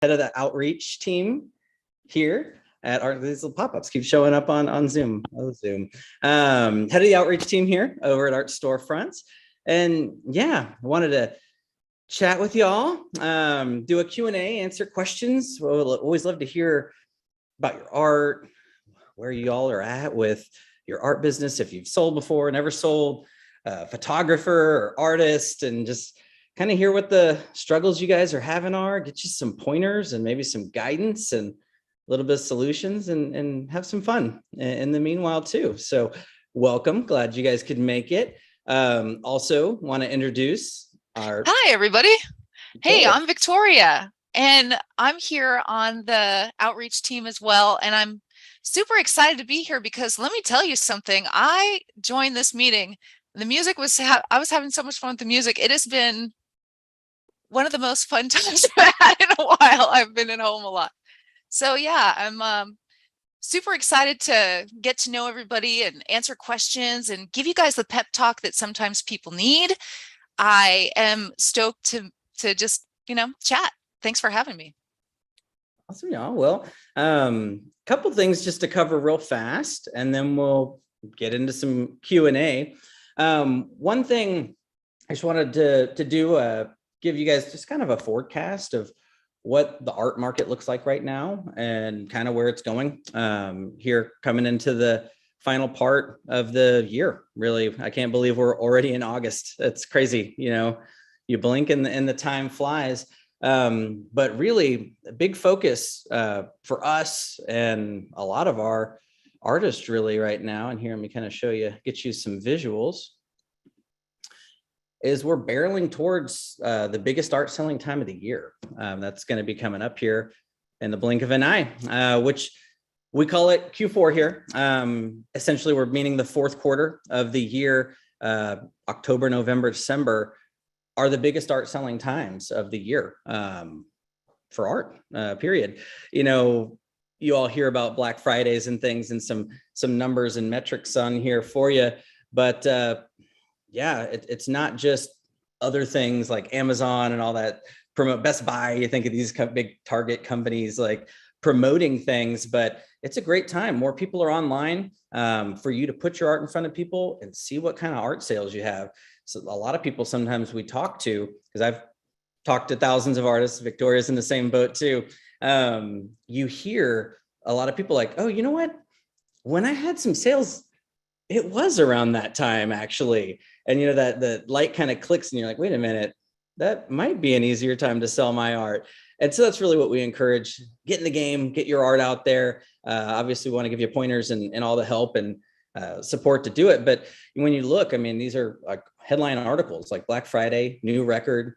head of the outreach team here at Art. These little pop-ups keep showing up on Zoom. Head of the outreach team here over at Art Storefronts. And yeah, I wanted to chat with y'all, do a Q&A, answer questions. We'll always love to hear about your art, where y'all are at with your art business, if you've sold before, never sold, photographer or artist, and just kind of hear what the struggles you guys are having are, get you some pointers and maybe some guidance and a little bit of solutions, and have some fun in the meanwhile too. So welcome, glad you guys could make it. Also want to introduce our— Hi, everybody. Hey, Cool. I'm Victoria, and I'm here on the outreach team as well. And I'm super excited to be here because let me tell you something. I joined this meeting. The music was, I was having so much fun with the music. It has been one of the most fun times I've had in a while. I've been at home a lot. So yeah, I'm super excited to get to know everybody and answer questions and give you guys the pep talk that sometimes people need. I am stoked to just, chat. Thanks for having me. Awesome, y'all. Well, couple things just to cover real fast, and then we'll get into some Q&A. One thing I just wanted to do, give you guys just kind of a forecast of what the art market looks like right now and kind of where it's going here coming into the final part of the year. Really, I can't believe we're already in August. That's crazy. You blink and the time flies. But really a big focus for us and a lot of our artists really right now, and here let me kind of show you, get you some visuals, is we're barreling towards the biggest art selling time of the year. That's going to be coming up here in the blink of an eye, which we call it Q4 here. Essentially, we're meaning the fourth quarter of the year. October, November, December are the biggest art selling times of the year for art, period. You all hear about Black Fridays and things, and some numbers and metrics on here for you. But yeah, it's not just other things like Amazon and all that promote, Best Buy. You think of these big Target companies like promoting things, but it's a great time. More people are online for you to put your art in front of people and see what kind of art sales you have. So a lot of people sometimes we talk to, because I've talked to thousands of artists, Victoria's in the same boat too. You hear a lot of people like, oh, you know what? When I had some sales, it was around that time actually. And that the light kind of clicks and you're like, wait a minute, that might be an easier time to sell my art. And so that's really what we encourage. Get in the game, get your art out there. Obviously we want to give you pointers and all the help and support to do it. But when you look, I mean, these are like headline articles like Black Friday, new record,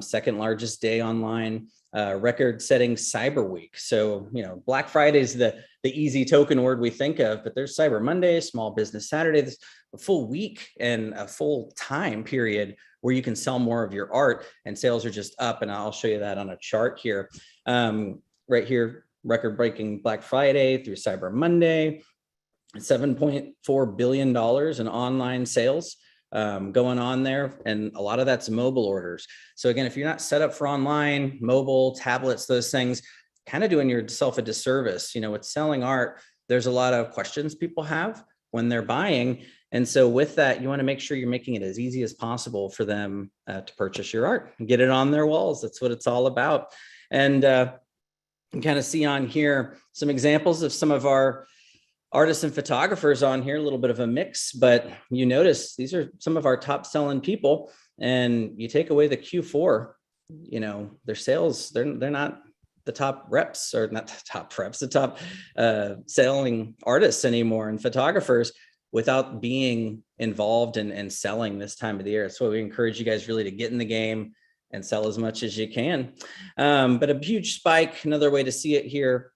second largest day online, record setting Cyber Week. So, Black Friday is the easy token word we think of, but there's Cyber Monday, Small Business Saturday, this a full week and a full time period where you can sell more of your art, and sales are just up. And I'll show you that on a chart here. Right here, record breaking Black Friday through Cyber Monday, $7.4 billion in online sales going on there. And a lot of that's mobile orders. So again, if you're not set up for online, mobile, tablets, those things, kind of doing yourself a disservice. With selling art, there's a lot of questions people have when they're buying. And so with that, you want to make sure you're making it as easy as possible for them to purchase your art and get it on their walls. That's what it's all about. And you can kind of see on here some examples of some of our artists and photographers on here, a little bit of a mix, but you notice these are some of our top selling people. And you take away the Q4, their sales, they're not the top reps, or not the top reps, the top selling artists anymore and photographers without being involved in selling this time of the year. So we encourage you guys really to get in the game and sell as much as you can. But a huge spike, another way to see it here,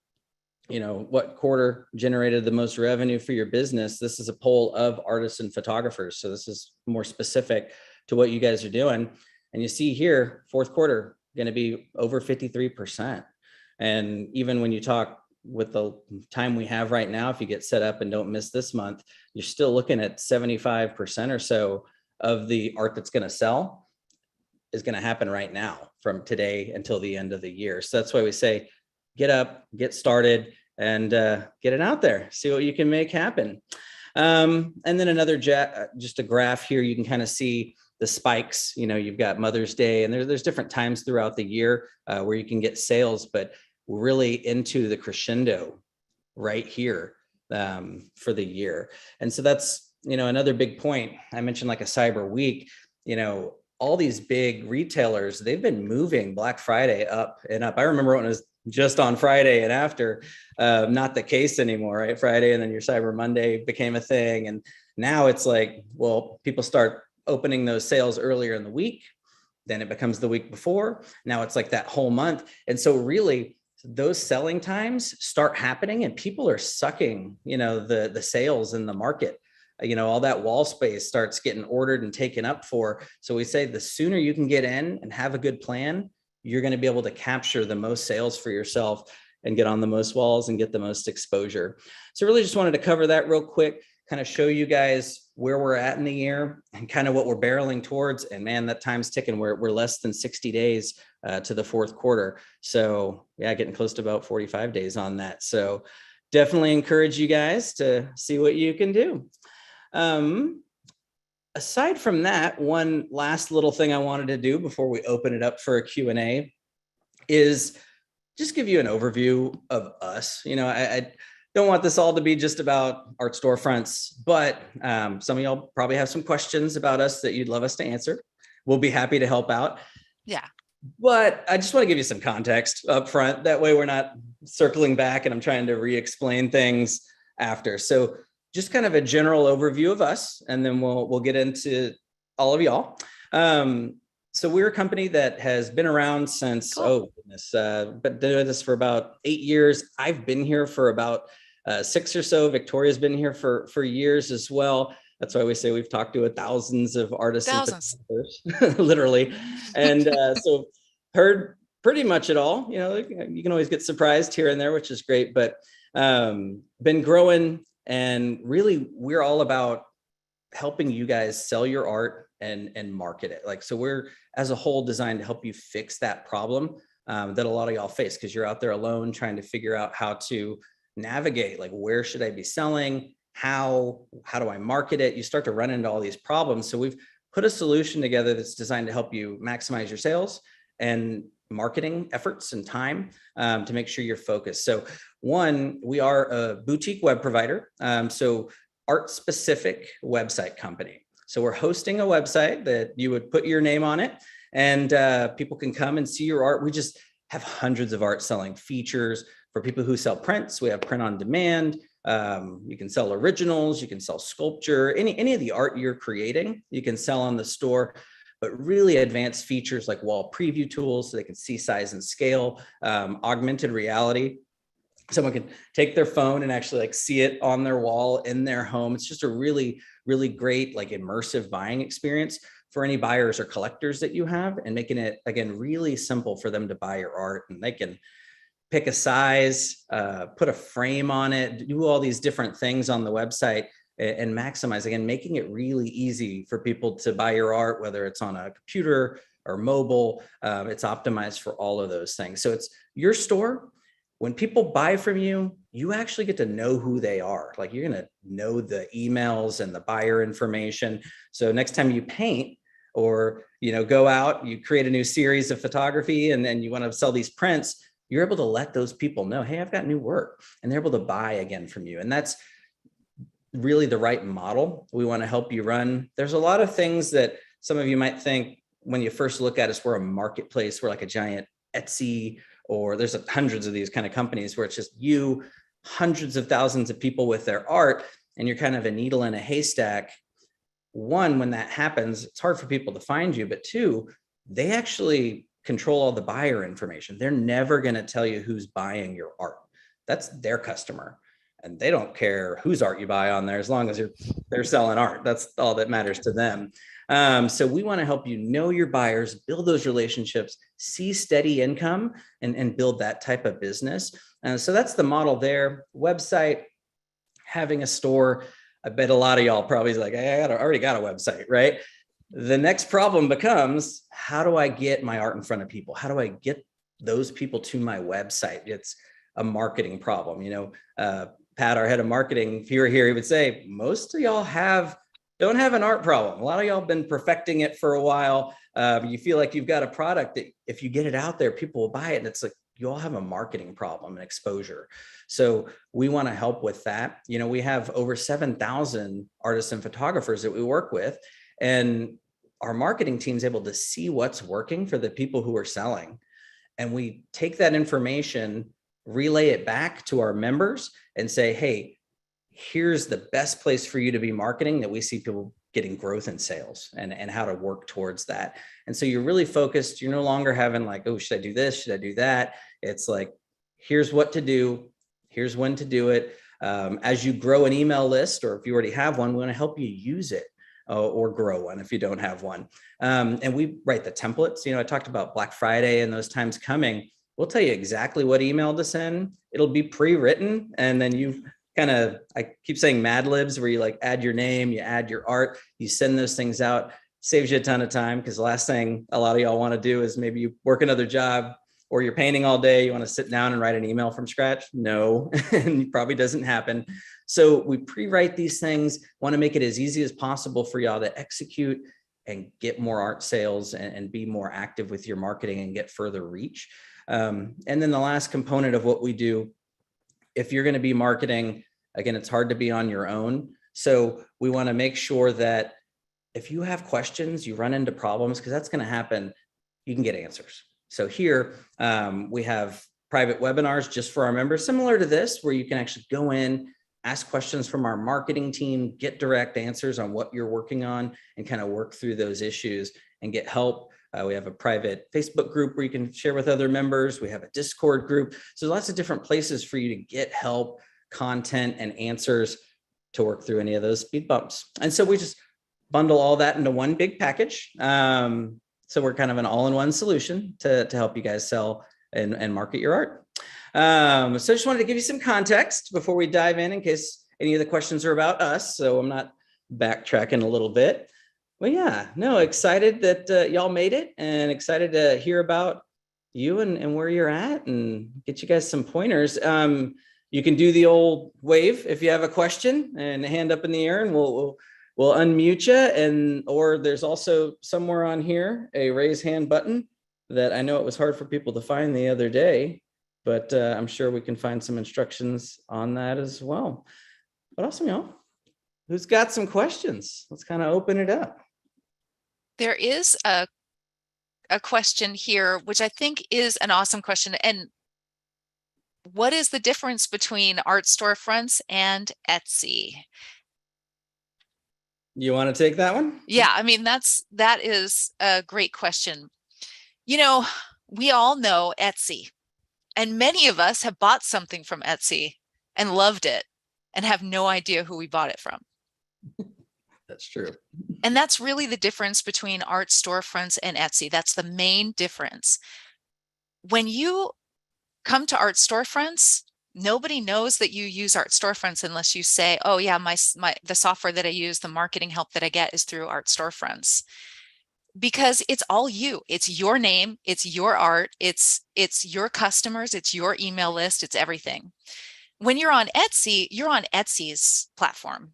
what quarter generated the most revenue for your business. This is a poll of artists and photographers. So this is more specific to what you guys are doing. And you see here, fourth quarter going to be over 53%. And even when you talk with the time we have right now, if you get set up and don't miss this month, you're still looking at 75% or so of the art that's going to sell is going to happen right now from today until the end of the year. So that's why we say, get up, get started, and get it out there, see what you can make happen. And then another just a graph here, you can kind of see the spikes. You've got Mother's Day, and there's different times throughout the year where you can get sales, but we're really into the crescendo right here for the year. And so that's, another big point. I mentioned like a Cyber Week, all these big retailers, they've been moving Black Friday up and up. I remember when it was just on Friday and after, not the case anymore, right? Friday and then your Cyber Monday became a thing. And now it's like, well, people start opening those sales earlier in the week, then it becomes the week before. Now it's like that whole month. And so really those selling times start happening and people are sucking, the sales in the market. All that wall space starts getting ordered and taken up for. So we say the sooner you can get in and have a good plan, you're going to be able to capture the most sales for yourself and get on the most walls and get the most exposure. So really just wanted to cover that real quick, kind of show you guys where we're at in the year and kind of what we're barreling towards. And man, that time's ticking. We're less than 60 days to the fourth quarter. So yeah, getting close to about 45 days on that. So definitely encourage you guys to see what you can do. Aside from that, one last little thing I wanted to do before we open it up for a Q&A is just give you an overview of us. I don't want this all to be just about Art Storefronts, but some of y'all probably have some questions about us that you'd love us to answer. We'll be happy to help out. Yeah. But I just want to give you some context up front. That way we're not circling back and I'm trying to re-explain things after. So just kind of a general overview of us, and then we'll get into all of y'all. So we're a company that has been around since, but doing this for about 8 years. I've been here for about 6 or so. Victoria's been here for years as well. That's why we say we've talked to thousands of artists, literally. And so heard pretty much it all. You can always get surprised here and there, which is great, but been growing. And really, we're all about helping you guys sell your art and market it. So we're, as a whole, designed to help you fix that problem that a lot of y'all face, because you're out there alone trying to figure out how to navigate, where should I be selling? How do I market it? You start to run into all these problems. So we've put a solution together that's designed to help you maximize your sales and marketing efforts and time to make sure you're focused. So one, we are a boutique web provider. So art specific website company. So we're hosting a website that you would put your name on it and people can come and see your art. We just have hundreds of art selling features for people who sell prints. We have print on demand. You can sell originals, you can sell sculpture, any of the art you're creating, you can sell on the store. But really advanced features like wall preview tools so they can see size and scale, augmented reality. Someone can take their phone and actually see it on their wall in their home. It's just a really, really great immersive buying experience for any buyers or collectors that you have, and making it, again, really simple for them to buy your art. And they can pick a size, put a frame on it, do all these different things on the website and maximize, again, making it really easy for people to buy your art, whether it's on a computer or mobile. It's optimized for all of those things. So it's your store. When people buy from you, you actually get to know who they are. You're going to know the emails and the buyer information. So next time you paint or, go out, you create a new series of photography and then you want to sell these prints, you're able to let those people know, hey, I've got new work, and they're able to buy again from you. And that's really the right model we want to help you run. There's a lot of things that some of you might think when you first look at us, we're a marketplace, we're like a giant Etsy, or there's hundreds of these kind of companies where it's just you, hundreds of thousands of people with their art, and you're kind of a needle in a haystack. One, when that happens, it's hard for people to find you, but two, they actually control all the buyer information. They're never going to tell you who's buying your art. That's their customer. And they don't care whose art you buy on there, as long as they're selling art. That's all that matters to them. So we want to help you know your buyers, build those relationships, see steady income, and build that type of business. So that's the model there. Website, having a store. I bet a lot of y'all probably is like, I already got a website, right? The next problem becomes, how do I get my art in front of people? How do I get those people to my website? It's a marketing problem. Pat, our head of marketing, if you were here, he would say, most of y'all don't have an art problem. A lot of y'all have been perfecting it for a while. You feel like you've got a product that if you get it out there, people will buy it. And it's like, you all have a marketing problem and exposure. So we want to help with that. We have over 7,000 artists and photographers that we work with, and our marketing team is able to see what's working for the people who are selling. And we take that information, relay it back to our members and say, hey, here's the best place for you to be marketing that we see people getting growth in sales, and how to work towards that. And so you're really focused. You're no longer having like, oh, should I do this? Should I do that? It's like, here's what to do. Here's when to do it. As you grow an email list, or if you already have one, we want to help you use it or grow one if you don't have one. And we write the templates. I talked about Black Friday and those times coming. We'll tell you exactly what email to send. It'll be pre-written, and then you I keep saying Mad Libs, where you like add your name, you add your art, you send those things out. Saves you a ton of time, because the last thing a lot of y'all want to do is maybe you work another job or you're painting all day. You want to sit down and write an email from scratch? No, and it probably doesn't happen. So we pre-write these things, want to make it as easy as possible for y'all to execute and get more art sales and be more active with your marketing and get further reach. And then the last component of what we do, if you're going to be marketing, again, it's hard to be on your own. So we want to make sure that if you have questions, you run into problems, because that's going to happen, you can get answers. So here we have private webinars just for our members, similar to this, where you can actually go in, ask questions from our marketing team, get direct answers on what you're working on, and kind of work through those issues and get help. We have a private Facebook group where you can share with other members. We have a Discord group. So lots of different places for you to get help, content, and answers to work through any of those speed bumps. And so we just bundle all that into one big package. So we're kind of an all-in-one solution to help you guys sell and market your art. So I just wanted to give you some context before we dive in case any of the questions are about us. So I'm not backtracking a little bit. Well, yeah, no, excited that y'all made it, and excited to hear about you and where you're at, and get you guys some pointers. You can do the old wave if you have a question, and hand up in the air, and we'll unmute you. And or there's also somewhere on here a raise hand button that I know it was hard for people to find the other day, but I'm sure we can find some instructions on that as well. But awesome, y'all. Who's got some questions? Let's kind of open it up. There is a question here, which I think is an awesome question. And what is the difference between art storefronts and Etsy? You want to take that one? Yeah, I mean, that is a great question. We all know Etsy, and many of us have bought something from Etsy and loved it and have no idea who we bought it from. That's true. And that's really the difference between art storefronts and Etsy. That's the main difference. When you come to art storefronts, nobody knows that you use art storefronts unless you say, oh yeah, the software that I use, the marketing help that I get is through art storefronts. Because it's all you. It's your name, it's your art, it's your customers, it's your email list, it's everything. When you're on Etsy, you're on Etsy's platform.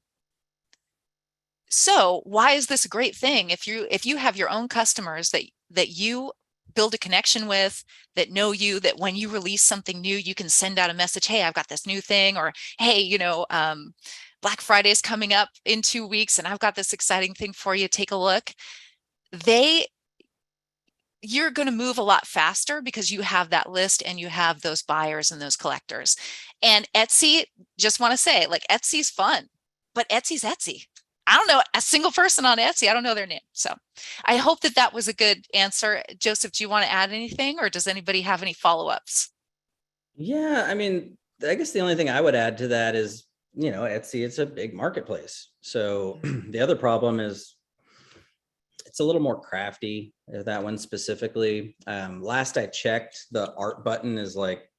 So why is this a great thing? If you have your own customers that you build a connection with, that know you, that when you release something new, you can send out a message, hey, I've got this new thing, or hey, Black Friday is coming up in 2 weeks and I've got this exciting thing for you, take a look. You're going to move a lot faster because you have that list and you have those buyers and those collectors. And Etsy, just want to say, like, Etsy's fun, but Etsy's Etsy. I don't know a single person on Etsy. I don't know their name. So I hope that was a good answer. Joseph, do you want to add anything, or does anybody have any follow-ups? Yeah, I mean, I guess the only thing I would add to that is, Etsy, it's a big marketplace. So the other problem is it's a little more crafty, that one specifically. Last I checked, the art button is like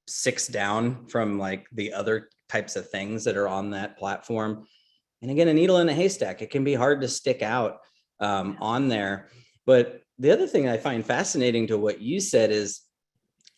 6 down from like the other types of things that are on that platform. And again, a needle in a haystack, it can be hard to stick out. on there. But the other thing I find fascinating to what you said is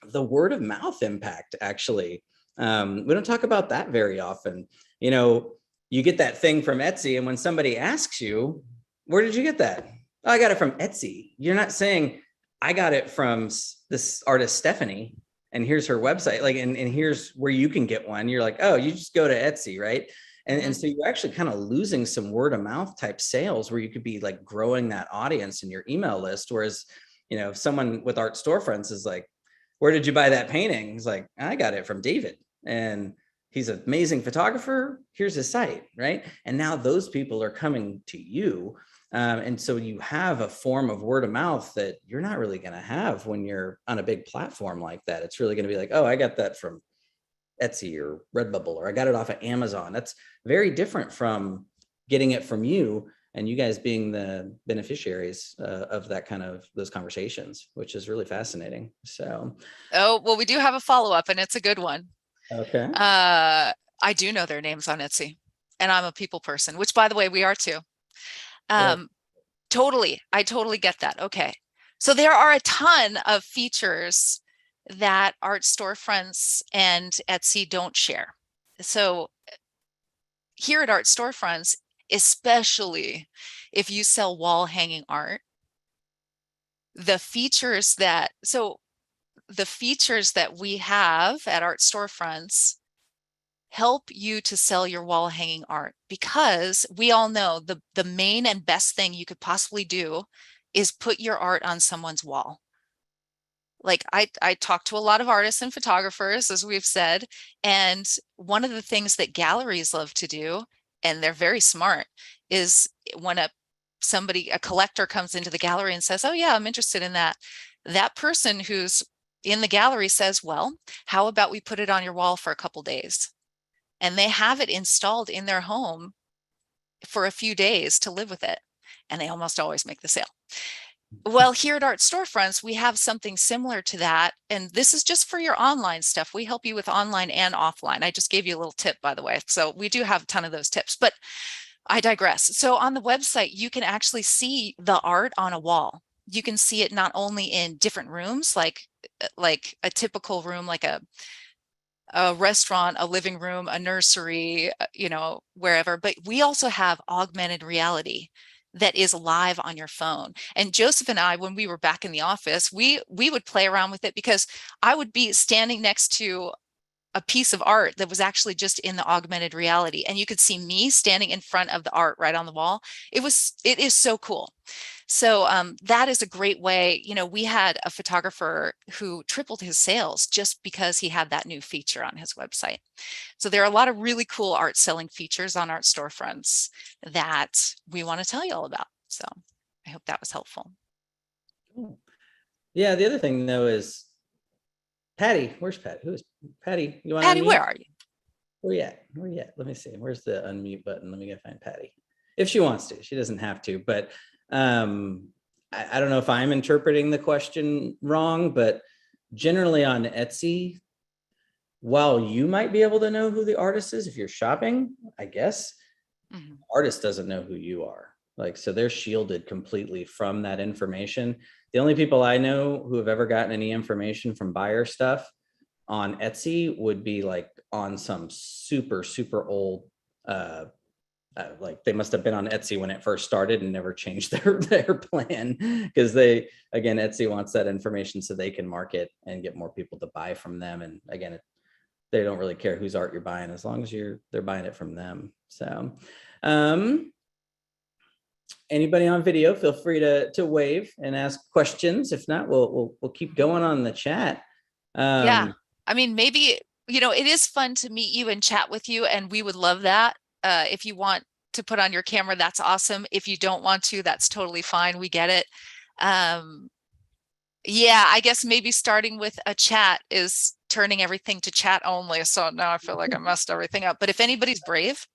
the word of mouth impact, actually. We don't talk about that very often. You know, you get that thing from Etsy, and when somebody asks you, where did you get that? Oh, I got it from Etsy. You're not saying, I got it from this artist, Stephanie, and here's her website. Like, and here's where you can get one. You're like, oh, you just go to Etsy, right? And so you're actually kind of losing some word of mouth type sales where you could be like growing that audience in your email list. Whereas, you know, someone with Art Storefronts is like, where did you buy that painting? He's like, I got it from David, and he's an amazing photographer. Here's his site, right? And now those people are coming to you. And so you have a form of word of mouth that you're not really going to have when you're on a big platform like that. It's really going to be like, oh, I got that from Etsy or Redbubble, or I got it off of Amazon. That's very different from getting it from you and you guys being the beneficiaries of that kind of those conversations, which is really fascinating. So, oh, well, we do have a follow-up, and it's a good one. okay. I do know their names on Etsy, and I'm a people person, which, by the way, we are too. Yeah. Totally. I totally get that. Okay. So there are a ton of features that Art Storefronts and Etsy don't share. So here at Art Storefronts, especially if you sell wall hanging art, the features that we have at Art Storefronts help you to sell your wall hanging art, because we all know the main and best thing you could possibly do is put your art on someone's wall. Like I talk to a lot of artists and photographers, as we've said, and one of the things that galleries love to do, and they're very smart, is when a collector comes into the gallery and says, oh yeah, I'm interested in that. That person who's in the gallery says, well, how about we put it on your wall for a couple days? And they have it installed in their home for a few days to live with it. And they almost always make the sale. Well, here at Art Storefronts, we have something similar to that. And this is just for your online stuff. We help you with online and offline. I just gave you a little tip, by the way. So we do have a ton of those tips, but I digress. So on the website, you can actually see the art on a wall. You can see it not only in different rooms, like a typical room, like a restaurant, a living room, a nursery, you know, wherever, but we also have augmented reality that is live on your phone. And Joseph and I, when we were back in the office, we would play around with it, because I would be standing next to a piece of art that was actually just in the augmented reality, and you could see me standing in front of the art right on the wall. It is so cool. So that is a great way. You know, we had a photographer who tripled his sales just because he had that new feature on his website. So there are a lot of really cool art selling features on Art Storefronts that we want to tell you all about. So I hope that was helpful. Cool. Yeah. The other thing though is Patty. Where's Patty? Who is Patty? You want Patty, where are you? Where you at? Where you at? Let me see. Where's the unmute button? Let me go find Patty. If she wants to, she doesn't have to, but I don't know if I'm interpreting the question wrong, but generally on Etsy, while you might be able to know who the artist is if you're shopping, I guess, the artist doesn't know who you are. Like, so they're shielded completely from that information. The only people I know who have ever gotten any information from buyer stuff on Etsy would be like on some super, super old, like they must have been on Etsy when it first started and never changed their plan, because Etsy wants that information so they can market and get more people to buy from them. And again, they don't really care whose art you're buying as long as they're buying it from them. So anybody on video, feel free to wave and ask questions. If not, we'll keep going on the chat. Yeah, I mean, maybe, you know, it is fun to meet you and chat with you, and we would love that. If you want to put on your camera, that's awesome. If you don't want to, that's totally fine. We get it. Yeah, I guess maybe starting with a chat is turning everything to chat only. So now I feel like I messed everything up. But if anybody's brave,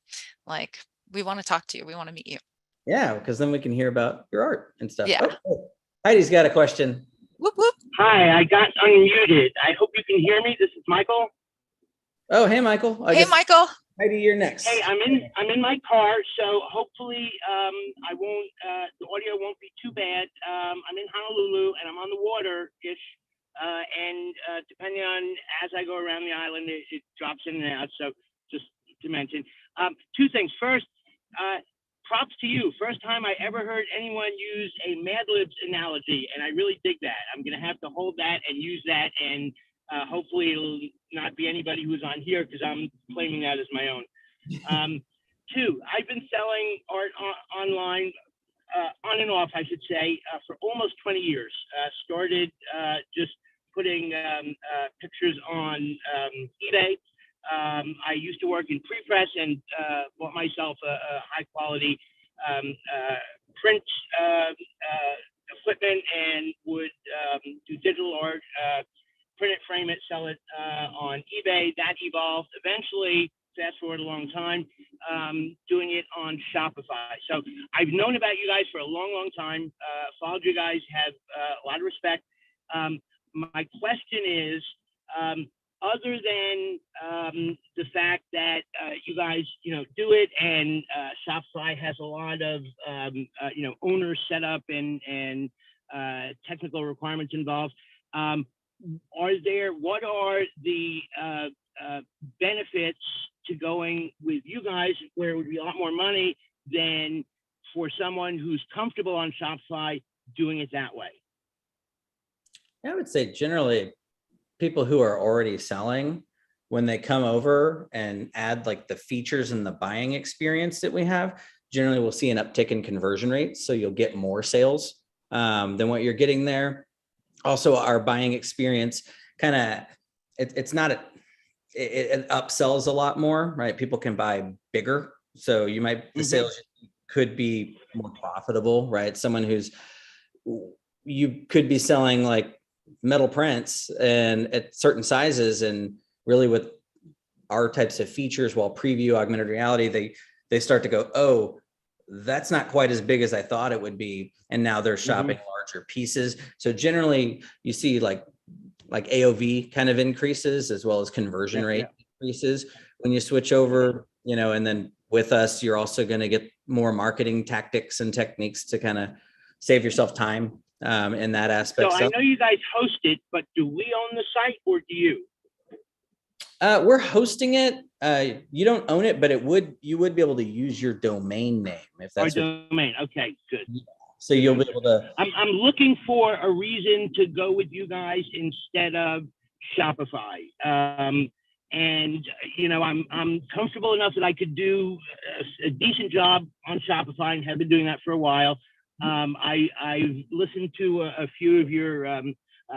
like, we want to talk to you. We want to meet you. Yeah, because then we can hear about your art and stuff. Yeah. Oh, Heidi's got a question. Whoop, whoop. Hi, I got unmuted. I hope you can hear me. This is Michael. Oh, hey, Michael. Hey, Michael. Heidi, you're next. Hey, I'm in my car, so hopefully I won't the audio won't be too bad. I'm in Honolulu and I'm on the water ish, and depending on as I go around the island, it drops in and out. So just to mention, two things. First, props to you. First time I ever heard anyone use a Mad Libs analogy, and I really dig that. I'm gonna have to hold that and use that, and hopefully it'll not be anybody who's on here because I'm claiming that as my own. Two, I've been selling art online, on and off, I should say, for almost 20 years. Started just putting pictures on eBay. I used to work in pre-press and bought myself a high quality print equipment and would do digital art, print it, frame it, sell it on eBay. That evolved eventually, fast forward a long time, doing it on Shopify. So I've known about you guys for a long, long time, followed you guys, have a lot of respect. My question is, other than the fact that you guys, do it, and Shopify has a lot of, owners set up and technical requirements involved, what are the benefits to going with you guys, where it would be a lot more money than for someone who's comfortable on Shopify doing it that way? I would say generally people who are already selling, when they come over and add like the features and the buying experience that we have, generally we'll see an uptick in conversion rates. So you'll get more sales than what you're getting there. Also, our buying experience kind of, it upsells a lot more, right? People can buy bigger. So the sales could be more profitable, right? Someone you could be selling like metal prints and at certain sizes, and really with our types of features, while preview, augmented reality, they start to go, oh, that's not quite as big as I thought it would be. And now they're shopping larger pieces. So generally you see like AOV kind of increases, as well as conversion rate increases when you switch over, and then with us, you're also going to get more marketing tactics and techniques to kind of save yourself time in that aspect. So I know you guys host it, but do we own the site or do you? We're hosting it. You don't own it, but you would be able to use your domain name if that's our domain. Okay, good. So you'll be able to. I'm looking for a reason to go with you guys instead of Shopify. And I'm comfortable enough that I could do a decent job on Shopify and have been doing that for a while. I've listened to a few of your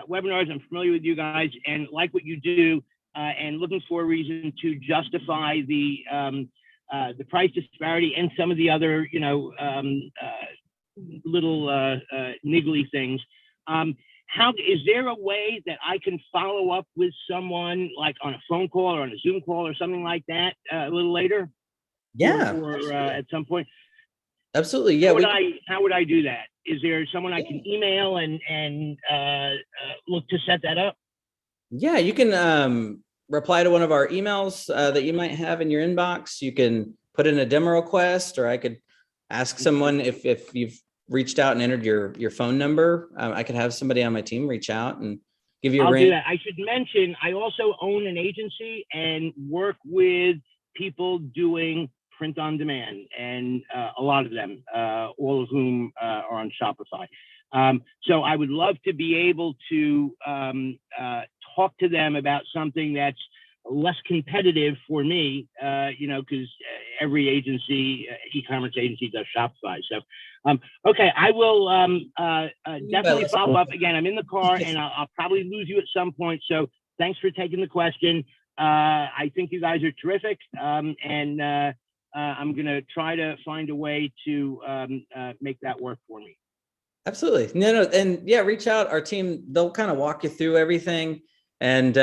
webinars. I'm familiar with you guys and like what you do, and looking for a reason to justify the price disparity and some of the other, little niggly things. How is there a way that I can follow up with someone, like on a phone call or on a Zoom call or something like that a little later? Yeah. Or at some point? Absolutely. Yeah. How would I do that? Is there someone I can email and look to set that up? Yeah, you can reply to one of our emails that you might have in your inbox. You can put in a demo request, or I could ask someone if you've reached out and entered your phone number. I could have somebody on my team reach out and give you a ring. I'll do that. I should mention, I also own an agency and work with people doing print on demand, and a lot of them, all of whom are on Shopify. So I would love to be able to talk to them about something that's less competitive for me, because every agency, e-commerce agency, does Shopify. So, okay, I will definitely follow up. Again, I'm in the car and I'll probably lose you at some point. So thanks for taking the question. I think you guys are terrific. And I'm going to try to find a way to make that work for me. Absolutely. No. And yeah, reach out. Our team, they'll kind of walk you through everything. And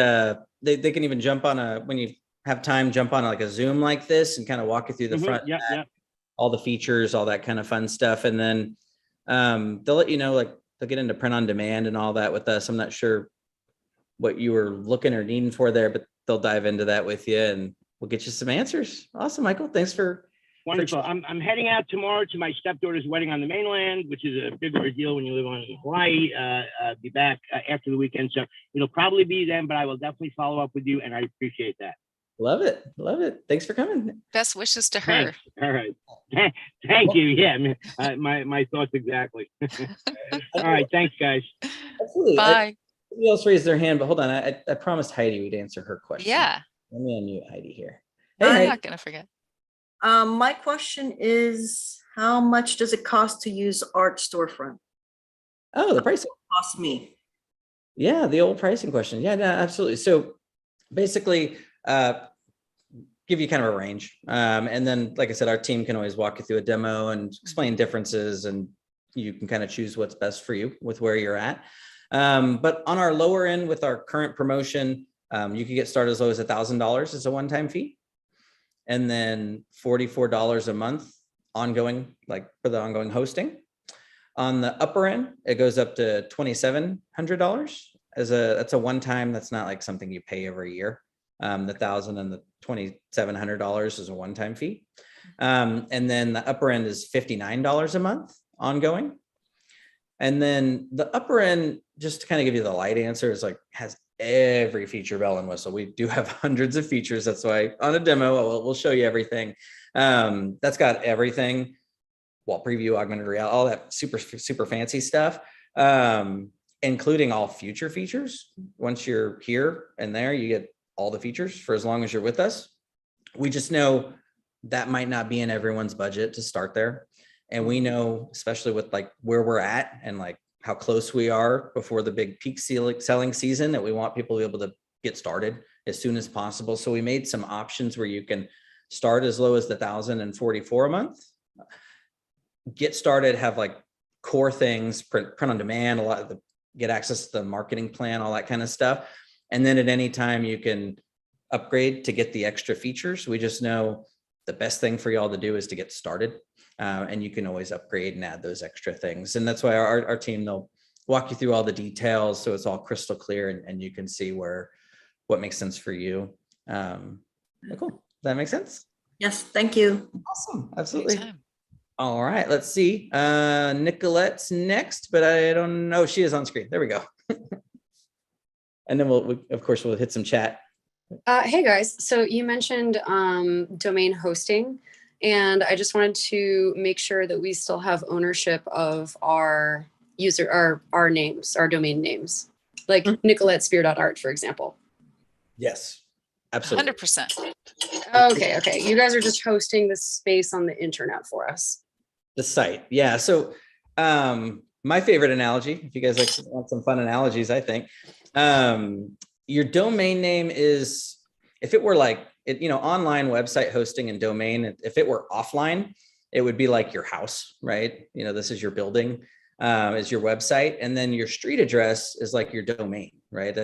they can even jump on when you have time, jump on like a Zoom like this and kind of walk you through the front, back, all the features, all that kind of fun stuff. And then they'll let you know, like they'll get into print on demand and all that with us. I'm not sure what you were looking or needing for there, but they'll dive into that with you. And we'll get you some answers. Awesome, Michael. Thanks for. Wonderful. I'm heading out tomorrow to my stepdaughter's wedding on the mainland, which is a big ordeal when you live on Hawaii. Be back after the weekend, so it'll probably be then, but I will definitely follow up with you, and I appreciate that. Love it. Love it. Thanks for coming. Best wishes to her. Thanks. All right. Thank you. Yeah, my thoughts exactly. All right. Thanks, guys. Absolutely. Bye. Somebody else raised their hand, but hold on. I promised Heidi we'd answer her question. Yeah. Let me unmute Heidi here. I'm Heidi. not going to forget. My question is, how much does it cost to use Art Storefront? Oh, the price. Cost me. Yeah, the old pricing question. Yeah, no, absolutely. So basically, give you kind of a range. And then, like I said, our team can always walk you through a demo and explain differences, and you can kind of choose what's best for you with where you're at. But on our lower end with our current promotion, you can get started as low as $1,000 as a one-time fee. And then $44 a month ongoing, like for the ongoing hosting. On the upper end, it goes up to $2,700 that's a one-time. That's not like something you pay every year. The $1,000 and the $2,700 is a one-time fee. And then the upper end is $59 a month ongoing. And then the upper end, just to kind of give you the light answer, is like has every feature bell and whistle. We do have hundreds of features. That's why on a demo, we'll show you everything. That's got everything. Wall preview, augmented reality, all that super fancy stuff, including all future features. Once you're here and there, you get all the features for as long as you're with us. We just know that might not be in everyone's budget to start there. And we know, especially with like where we're at and like how close we are before the big peak selling season, that we want people to be able to get started as soon as possible. So we made some options where you can start as low as the $1,044 a month, get started, have like core things, print on demand, a lot of get access to the marketing plan, all that kind of stuff. And then at any time you can upgrade to get the extra features. We just know the best thing for y'all to do is to get started. And you can always upgrade and add those extra things. And that's why our team, they'll walk you through all the details, so it's all crystal clear and you can see what makes sense for you. Cool. Does that make sense? Yes, thank you. Awesome. Absolutely. Anytime. All right, let's see. Nicolette's next, but I don't know. She is on screen. There we go. And then we'll of course, we'll hit some chat. Hey guys, so you mentioned domain hosting, and I just wanted to make sure that we still have ownership of our our names, our domain names, like NicoletteSpear.art, for example. Yes, absolutely. 100%. Okay. You guys are just hosting this space on the internet for us. The site. Yeah. So my favorite analogy, if you guys want some fun analogies, I think, your domain name is, if it were like, online website hosting and domain, if it were offline, it would be like your house, right? This is your building, is your website. And then your street address is like your domain, right?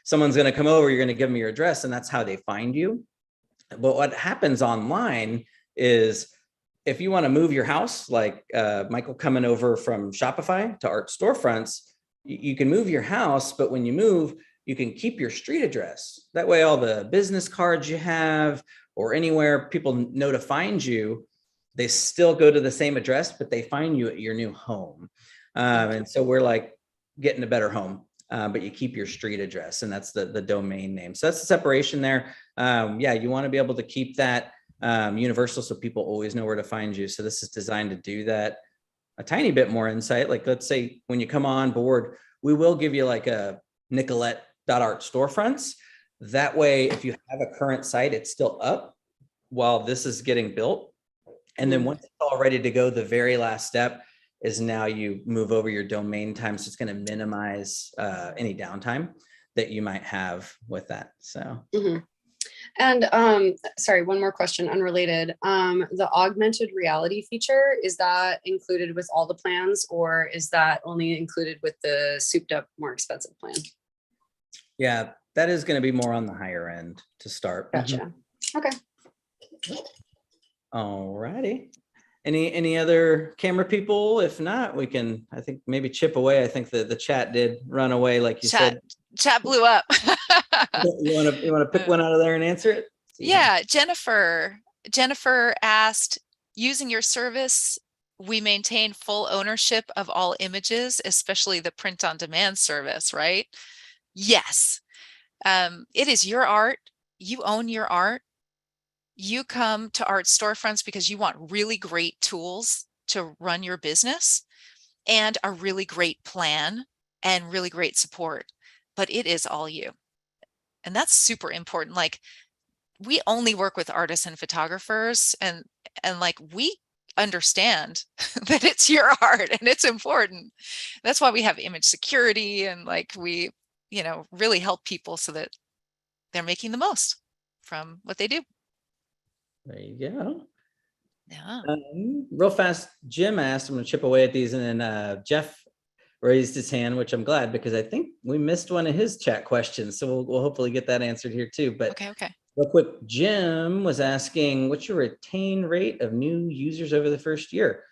Someone's going to come over, you're going to give them your address, and that's how they find you. But what happens online is, if you want to move your house, like Michael coming over from Shopify to Art Storefronts, you can move your house, but when you move, you can keep your street address. That way, all the business cards you have or anywhere people know to find you, they still go to the same address, but they find you at your new home. And so we're like getting a better home, but you keep your street address, and that's the domain name. So that's the separation there. Yeah, you want to be able to keep that universal so people always know where to find you. So this is designed to do that. A tiny bit more insight. Like, let's say when you come on board, we will give you like a Nicolette.art storefronts. That way, if you have a current site, it's still up while this is getting built. And then once it's all ready to go, the very last step is now you move over your domain time. So it's going to minimize any downtime that you might have with that. So. Mm-hmm. And sorry, one more question, unrelated. The augmented reality feature, is that included with all the plans, or is that only included with the souped up, more expensive plan? Yeah, that is going to be more on the higher end to start. Gotcha. Okay. All righty. Any other camera people? If not, we can, I think, maybe chip away. I think the chat did run away, like you said. Chat blew up. You want to pick one out of there and answer it? Yeah, Jennifer asked, using your service, we maintain full ownership of all images, especially the print on demand service, right? Yes. It is your art. You own your art. You come to art storefronts because you want really great tools to run your business and a really great plan and really great support, but it is all you. And that's super important. Like, we only work with artists and photographers, and like, we understand that it's your art and it's important. That's why we have image security, and like, we, really help people so that they're making the most from what they do. There you go. Yeah. Real fast, Jim asked, I'm going to chip away at these, and then Jeff raised his hand, which I'm glad, because I think we missed one of his chat questions. So we'll hopefully get that answered here too. But Okay. real quick, Jim was asking, what's your retain rate of new users over the first year?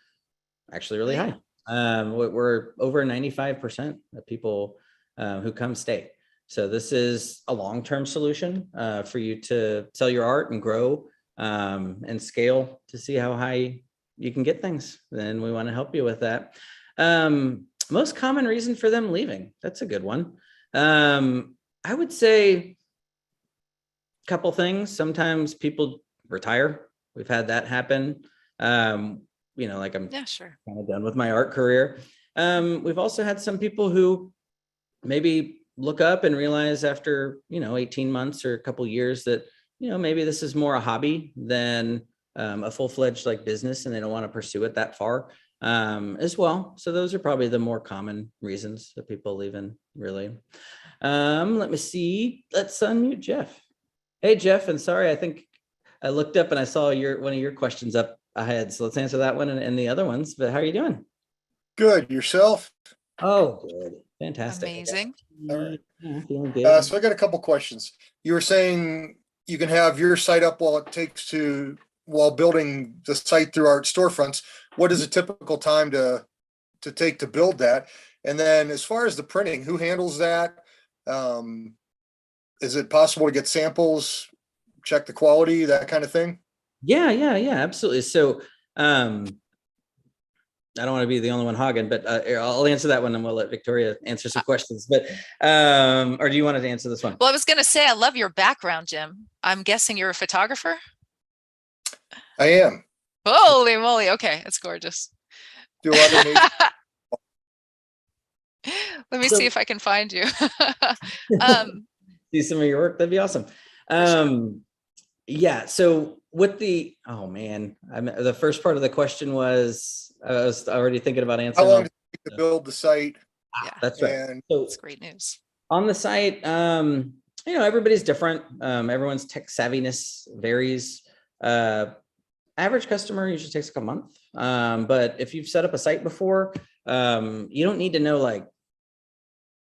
Actually really high. We're over 95% of people who come stay. So this is a long-term solution for you to sell your art and grow and scale to see how high you can get things. Then we want to help you with that. Most common reason for them leaving. That's a good one. I would say a couple things. Sometimes people retire. We've had that happen. Like, I'm Sure. kind of done with my art career. We've also had some people who maybe look up and realize after, 18 months or a couple years that, maybe this is more a hobby than a full-fledged like business, and they don't want to pursue it that far as well. So those are probably the more common reasons that people leaving, really. Let me see. Let's unmute Jeff. Hey, Jeff, and sorry, I think I looked up and I saw one of your questions up ahead. So let's answer that one and the other ones. But how are you doing? Good. Yourself? Oh, good. Fantastic. Amazing. All right. Yeah, feeling good. So I got a couple questions. You were saying you can have your site up while building the site through Art Storefronts. What is a typical time to take to build that? And then as far as the printing, who handles that? Is it possible to get samples, check the quality, that kind of thing? Yeah, absolutely. So I don't want to be the only one hogging, but I'll answer that one and we'll let Victoria answer some questions. But or do you want to answer this one? Well, I was going to say, I love your background, Jim. I'm guessing you're a photographer? I am. Holy moly. Okay, it's gorgeous. Do a lot of nature. Let me see if I can find you. See some of your work, that'd be awesome. Yeah, so with the, the first part of the question was, I was already thinking about answering. How long does it take to build the site? Yeah, that's right. And So that's great news. on the site, everybody's different. Everyone's tech savviness varies. Average customer usually takes a month. But if you've set up a site before, you don't need to know like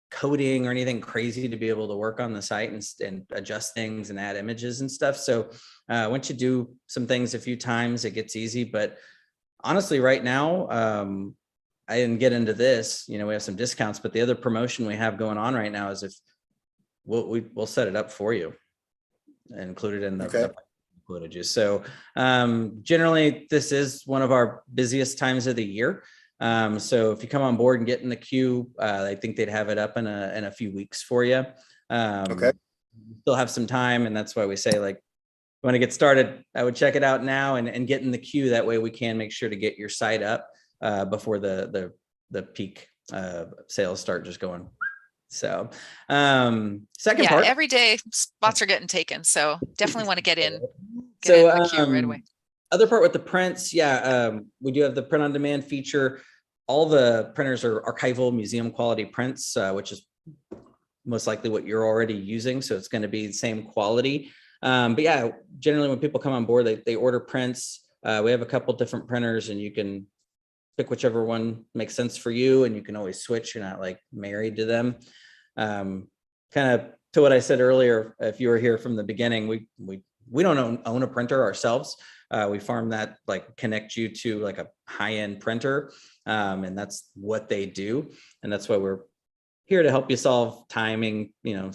coding or anything crazy to be able to work on the site and adjust things and add images and stuff. So once you do some things a few times, it gets easy. But honestly, right now, I didn't get into this, we have some discounts, but the other promotion we have going on right now is if we'll set it up for you and include it in the footages. So generally this is one of our busiest times of the year. So if you come on board and get in the queue, I think they'd have it up in a few weeks for you. Still have some time. And that's why we say, like, when it gets started, I would check it out now and get in the queue. That way we can make sure to get your site up before the peak sales start just going. So second part. Every day spots are getting taken. So definitely want to get in the queue right away. Other part with the prints, we do have the print on demand feature. All the printers are archival museum quality prints, which is most likely what you're already using. So it's going to be the same quality. But yeah, generally when people come on board, they order prints. We have a couple different printers and you can pick whichever one makes sense for you. And you can always switch. You're not like married to them. Kind of to what I said earlier, if you were here from the beginning, we don't own a printer ourselves. We farm that, like, connect you to like a high-end printer. And that's what they do. And that's why we're here to help you solve timing,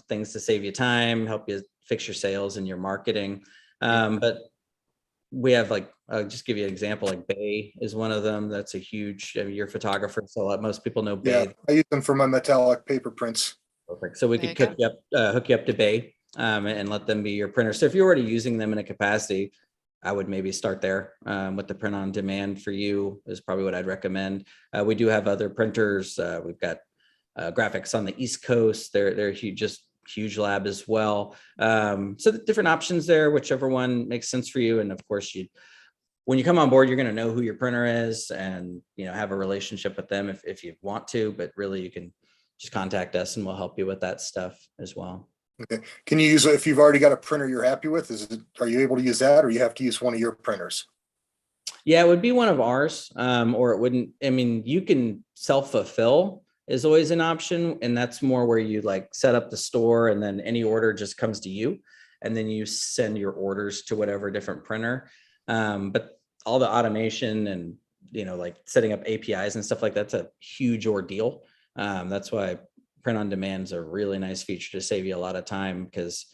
things to save you time, help you fix your sales and your marketing. But we have like, I'll just give you an example, like Bay is one of them. That's a huge, I mean, you're a photographer, so most people know Yeah, Bay. I use them for my metallic paper prints. Perfect. So we There could you hook you up to Bay and let them be your printer. So if you're already using them in a capacity, I would maybe start there with the print on demand for you is probably what I'd recommend. We do have other printers. We've got graphics on the East Coast. They're huge, just huge lab as well. So the different options there, whichever one makes sense for you. And of course, when you come on board, you're going to know who your printer is and, you know, have a relationship with them if you want to, but really you can just contact us and we'll help you with that stuff as well. Okay. Can you use, if you've already got a printer you're happy with, are you able to use that, or you have to use one of your printers? Yeah, it would be one of ours, or it wouldn't. I mean, you can self-fulfill is always an option. And that's more where you like set up the store and then any order just comes to you. And then you send your orders to whatever different printer. But all the automation and, you know, like setting up APIs and stuff like that's a huge ordeal. That's why print on demand is a really nice feature to save you a lot of time, because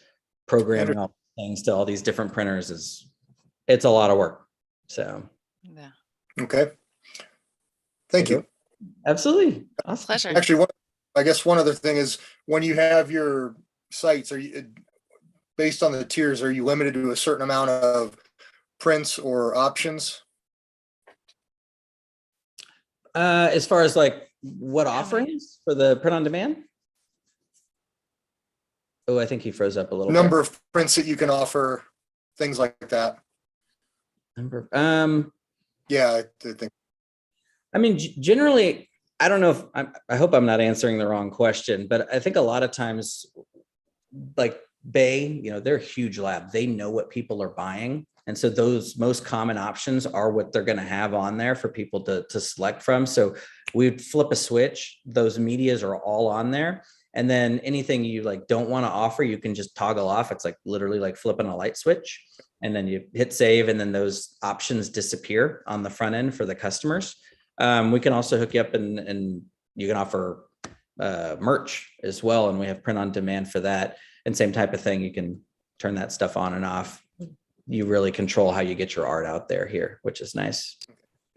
programming all things to all these different printers it's a lot of work. So, Yeah. Okay. Thank you. Absolutely. Awesome. Pleasure. Actually, I guess one other thing is when you have your sites, are you, based on the tiers, are you limited to a certain amount of prints or options? As far as like what offerings for the print on demand? Oh, I think he froze up a little Number of prints that you can offer, things like that. bit. Yeah, I think. I mean, generally, I don't know if I hope I'm not answering the wrong question, but I think a lot of times, like Bay, you know, they're a huge lab. They know what people are buying. And so those most common options are what they're going to have on there for people to select from. So we'd flip a switch. Those medias are all on there. And then anything you like don't want to offer, you can just toggle off. It's like literally like flipping a light switch. And then you hit save, and then those options disappear on the front end for the customers. We can also hook you up and you can offer merch as well. And we have print on demand for that. And same type of thing. You can turn that stuff on and off. You really control how you get your art out there here, which is nice.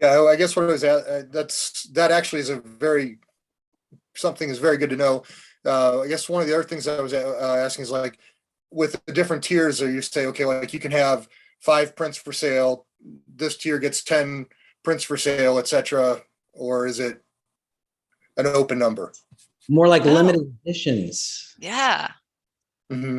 Yeah, I guess what I was at, that actually is something is very good to know. I guess one of the other things I was asking is like with the different tiers, or you say, okay, like you can have 5 prints for sale. This tier gets 10 prints for sale, etc. Or is it an open number? More like limited editions. Yeah. Mm-hmm.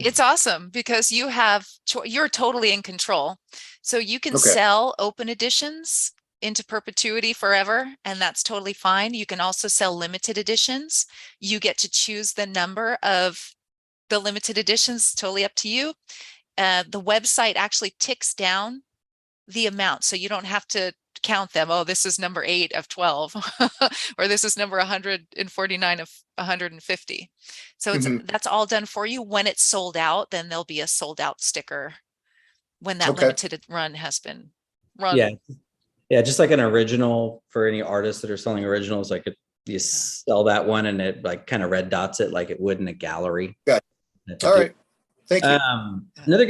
It's awesome because you're totally in control. So you can sell open editions into perpetuity forever, and that's totally fine. You can also sell limited editions. You get to choose the number of the limited editions, totally up to you. The website actually ticks down the amount, so you don't have to count them. Oh, this is number 8 of 12, or this is number 149 of 150. So that's all done for you. When it's sold out, then there'll be a sold out sticker when that limited run has been run. Yeah, just like an original for any artists that are selling originals, like you sell that one and it like kind of red dots it like it would in a gallery. Got it. All right. Thank you. Another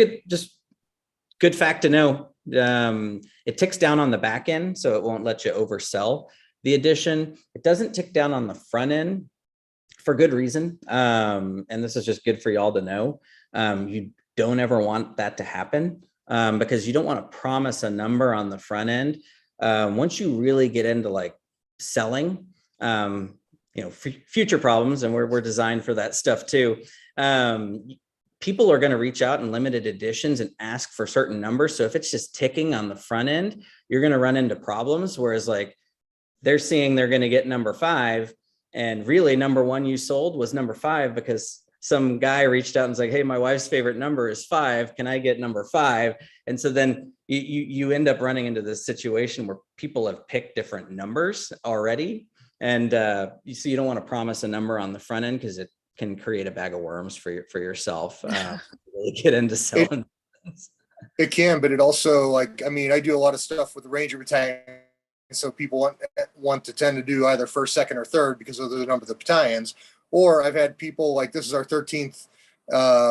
good fact to know. It ticks down on the back end, so it won't let you oversell the edition. It doesn't tick down on the front end for good reason. And this is just good for y'all to know. You don't ever want that to happen because you don't want to promise a number on the front end. Once you really get into like selling, future problems, and we're designed for that stuff too. People are going to reach out in limited editions and ask for certain numbers. So if it's just ticking on the front end, you're going to run into problems. Whereas like they're seeing they're going to get number 5, and really number 1 you sold was number 5 because some guy reached out and was like, hey, my wife's favorite number is 5. Can I get number 5? And so then you end up running into this situation where people have picked different numbers already. And you don't want to promise a number on the front end because it can create a bag of worms for yourself. Really get into selling. It can, but it also I do a lot of stuff with the Ranger Battalion. So people want to tend to do either first, second, or third because of the number of the battalions. Or I've had people like, this is our 13th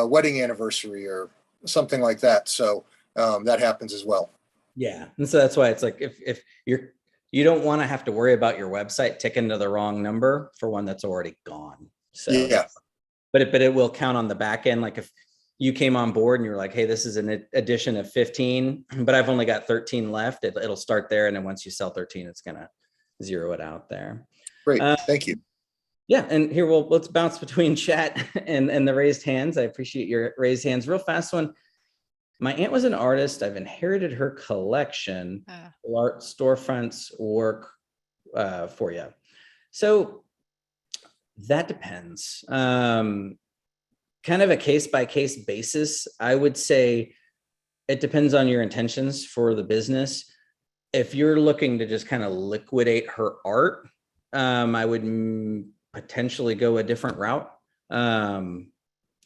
wedding anniversary or something like that. So that happens as well. Yeah. And so that's why it's like, if you don't want to have to worry about your website ticking to the wrong number for one that's already gone. So, Yeah. but it will count on the back end. Like if you came on board and you're like, hey, this is an addition of 15, but I've only got 13 left. It'll start there. And then once you sell 13, it's going to zero it out there. Great. Thank you. Yeah. And here let's bounce between chat and the raised hands. I appreciate your raised hands. Real fast one. My aunt was an artist. I've inherited her collection. Art storefronts work for you. So that depends. Kind of a case by case basis. I would say it depends on your intentions for the business. If you're looking to just kind of liquidate her art, I would potentially go a different route.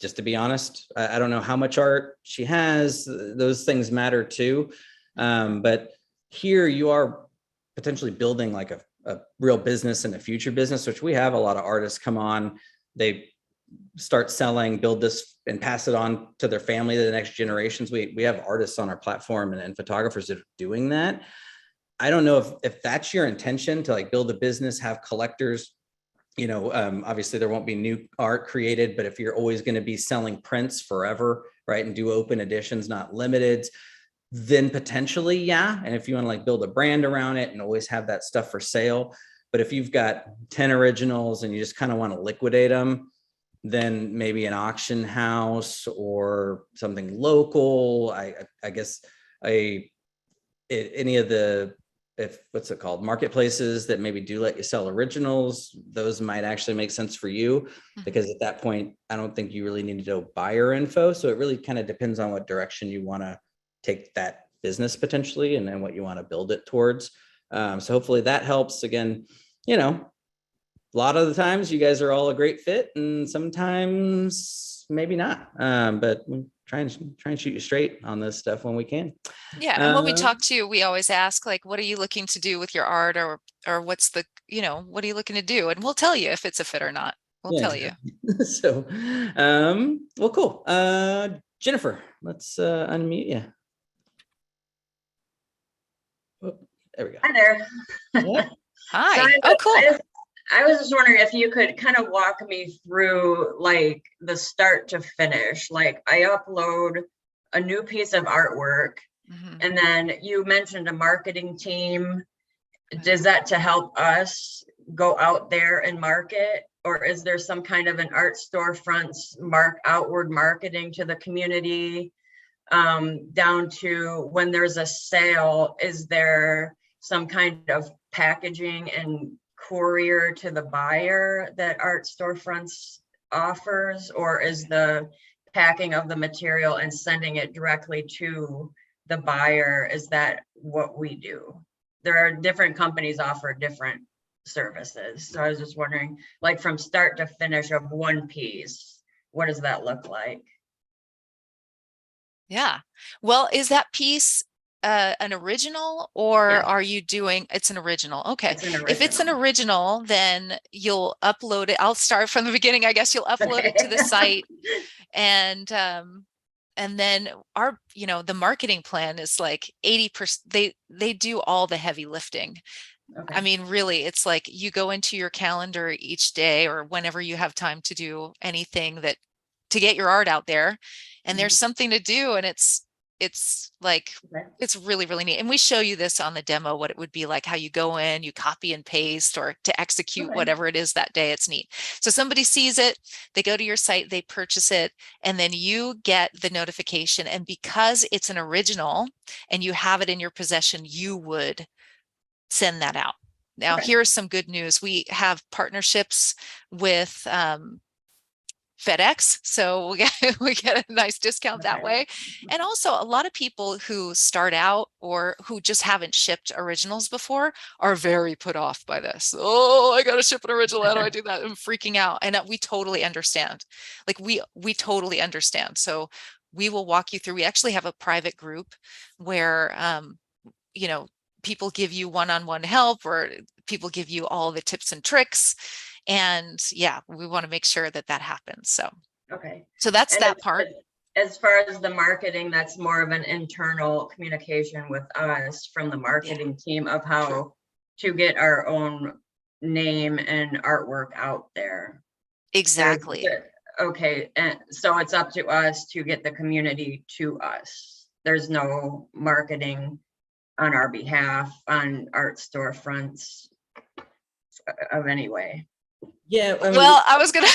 Just to be honest, I don't know how much art she has. Those things matter too. But here you are potentially building like a real business and a future business, which we have a lot of artists come on, they start selling, build this and pass it on to their family, to the next generations. We have artists on our platform and photographers that are doing that. I don't know if that's your intention, to like build a business, have collectors. Obviously there won't be new art created, but if you're always going to be selling prints forever, right, and do open editions, not limited, then potentially, yeah. And if you want to like build a brand around it and always have that stuff for sale, but if you've got 10 originals and you just kind of want to liquidate them, then maybe an auction house or something local. I guess any of the, what's it called, marketplaces that maybe do let you sell originals, those might actually make sense for you, because at that point I don't think you really need to know buyer info. So it really kind of depends on what direction you want to take that business potentially, and then what you want to build it towards. So hopefully that helps. Again, a lot of the times you guys are all a great fit, and sometimes maybe not, but we try and shoot you straight on this stuff when we can. Yeah. And when we talk to you, we always ask, like, what are you looking to do with your art, or what's the, what are you looking to do? And we'll tell you if it's a fit or not. We'll tell you. So, well, cool. Jennifer, let's unmute you. Oh, there we go. Hi there. Yeah. Hi. Oh, cool. I was just wondering if you could kind of walk me through like the start to finish. Like I upload a new piece of artwork, and then you mentioned a marketing team. Is that to help us go out there and market, or is there some kind of an art storefronts outward marketing to the community, down to when there's a sale? Is there some kind of packaging and courier to the buyer that art storefronts offers, or is the packing of the material and sending it directly to the buyer, is that what we do? There are different companies offer different services, so I was just wondering, like from start to finish of one piece, what does that look like? Yeah. Well, is that piece an original, or are you doing, it's an original? Okay. If it's an original, then you'll upload it. I'll start from the beginning. I guess you'll upload it to the site, and then our, the marketing plan is like 80%. They do all the heavy lifting. I mean, really, it's like you go into your calendar each day or whenever you have time to do anything to get your art out there, and there's something to do, and it's like, it's really, really neat. And we show you this on the demo, what it would be like, how you go in, you copy and paste, or to execute whatever it is that day. It's neat. So somebody sees it, they go to your site, they purchase it, and then you get the notification. And because it's an original and you have it in your possession, you would send that out. Now, here's some good news. We have partnerships with FedEx, so we get a nice discount that way. And also, a lot of people who start out or who just haven't shipped originals before are very put off by this. Oh, I gotta ship an original, how do I do that? I'm freaking out. And we totally understand. Like we totally understand. So we will walk you through. We actually have a private group where people give you one-on-one help, or people give you all the tips and tricks. And yeah, we want to make sure that happens. So, so that's that part. as far as the marketing, that's more of an internal communication with us from the marketing team of how to get our own name and artwork out there. Exactly. Okay, and so it's up to us to get the community to us. There's no marketing on our behalf on art storefronts of any way. Yeah. I mean, Well, I was gonna,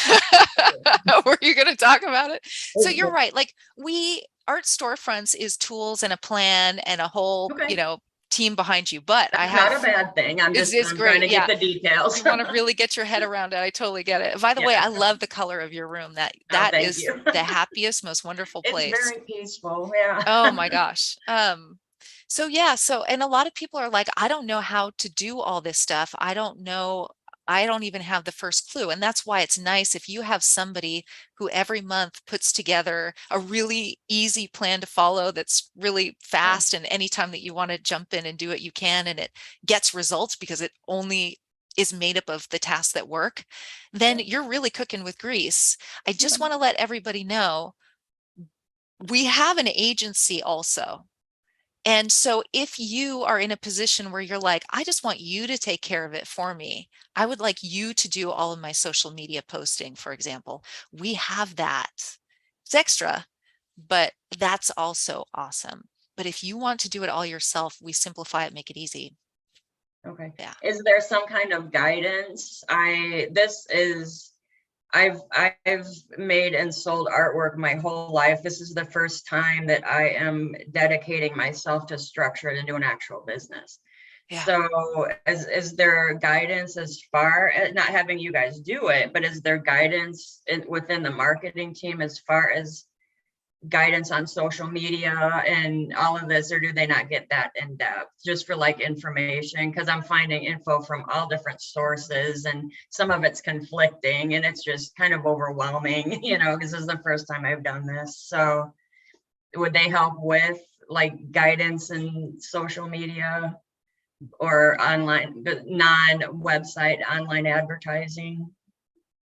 were you gonna talk about it? So you're right. Like art storefronts is tools and a plan and a whole, Okay. team behind you. But I That's have not a bad thing. I'm It's- just it's I'm great, trying to yeah. get the details. you want to really get your head around it. I totally get it. By the way, Yeah. I love the color of your room. That thank is you. the happiest, most wonderful It's place. very peaceful. Yeah. Oh my gosh. So yeah, and a lot of people are like, I don't know how to do all this stuff. I don't know. I don't even have the first clue. And that's why it's nice if you have somebody who every month puts together a really easy plan to follow that's really fast. And anytime that you want to jump in and do it, you can, and it gets results because it only is made up of the tasks that work, then you're really cooking with grease. I just want to let everybody know we have an agency also. And so if you are in a position where you're like, I just want you to take care of it for me, I would like you to do all of my social media posting, for example. We have that. It's extra, but that's also awesome. But if you want to do it all yourself, we simplify it, make it easy. Okay. Yeah. Is there some kind of guidance? I've made and sold artwork my whole life. This is the first time that I am dedicating myself to structure it into an actual business. Yeah. So is there guidance as far as not having you guys do it, but is there guidance within the marketing team as far as guidance on social media and all of this, or do they not get that in depth just for like information? Because I'm finding info from all different sources and some of it's conflicting and it's just kind of overwhelming, because this is the first time I've done this. So would they help with like guidance in social media or online, non-website online advertising?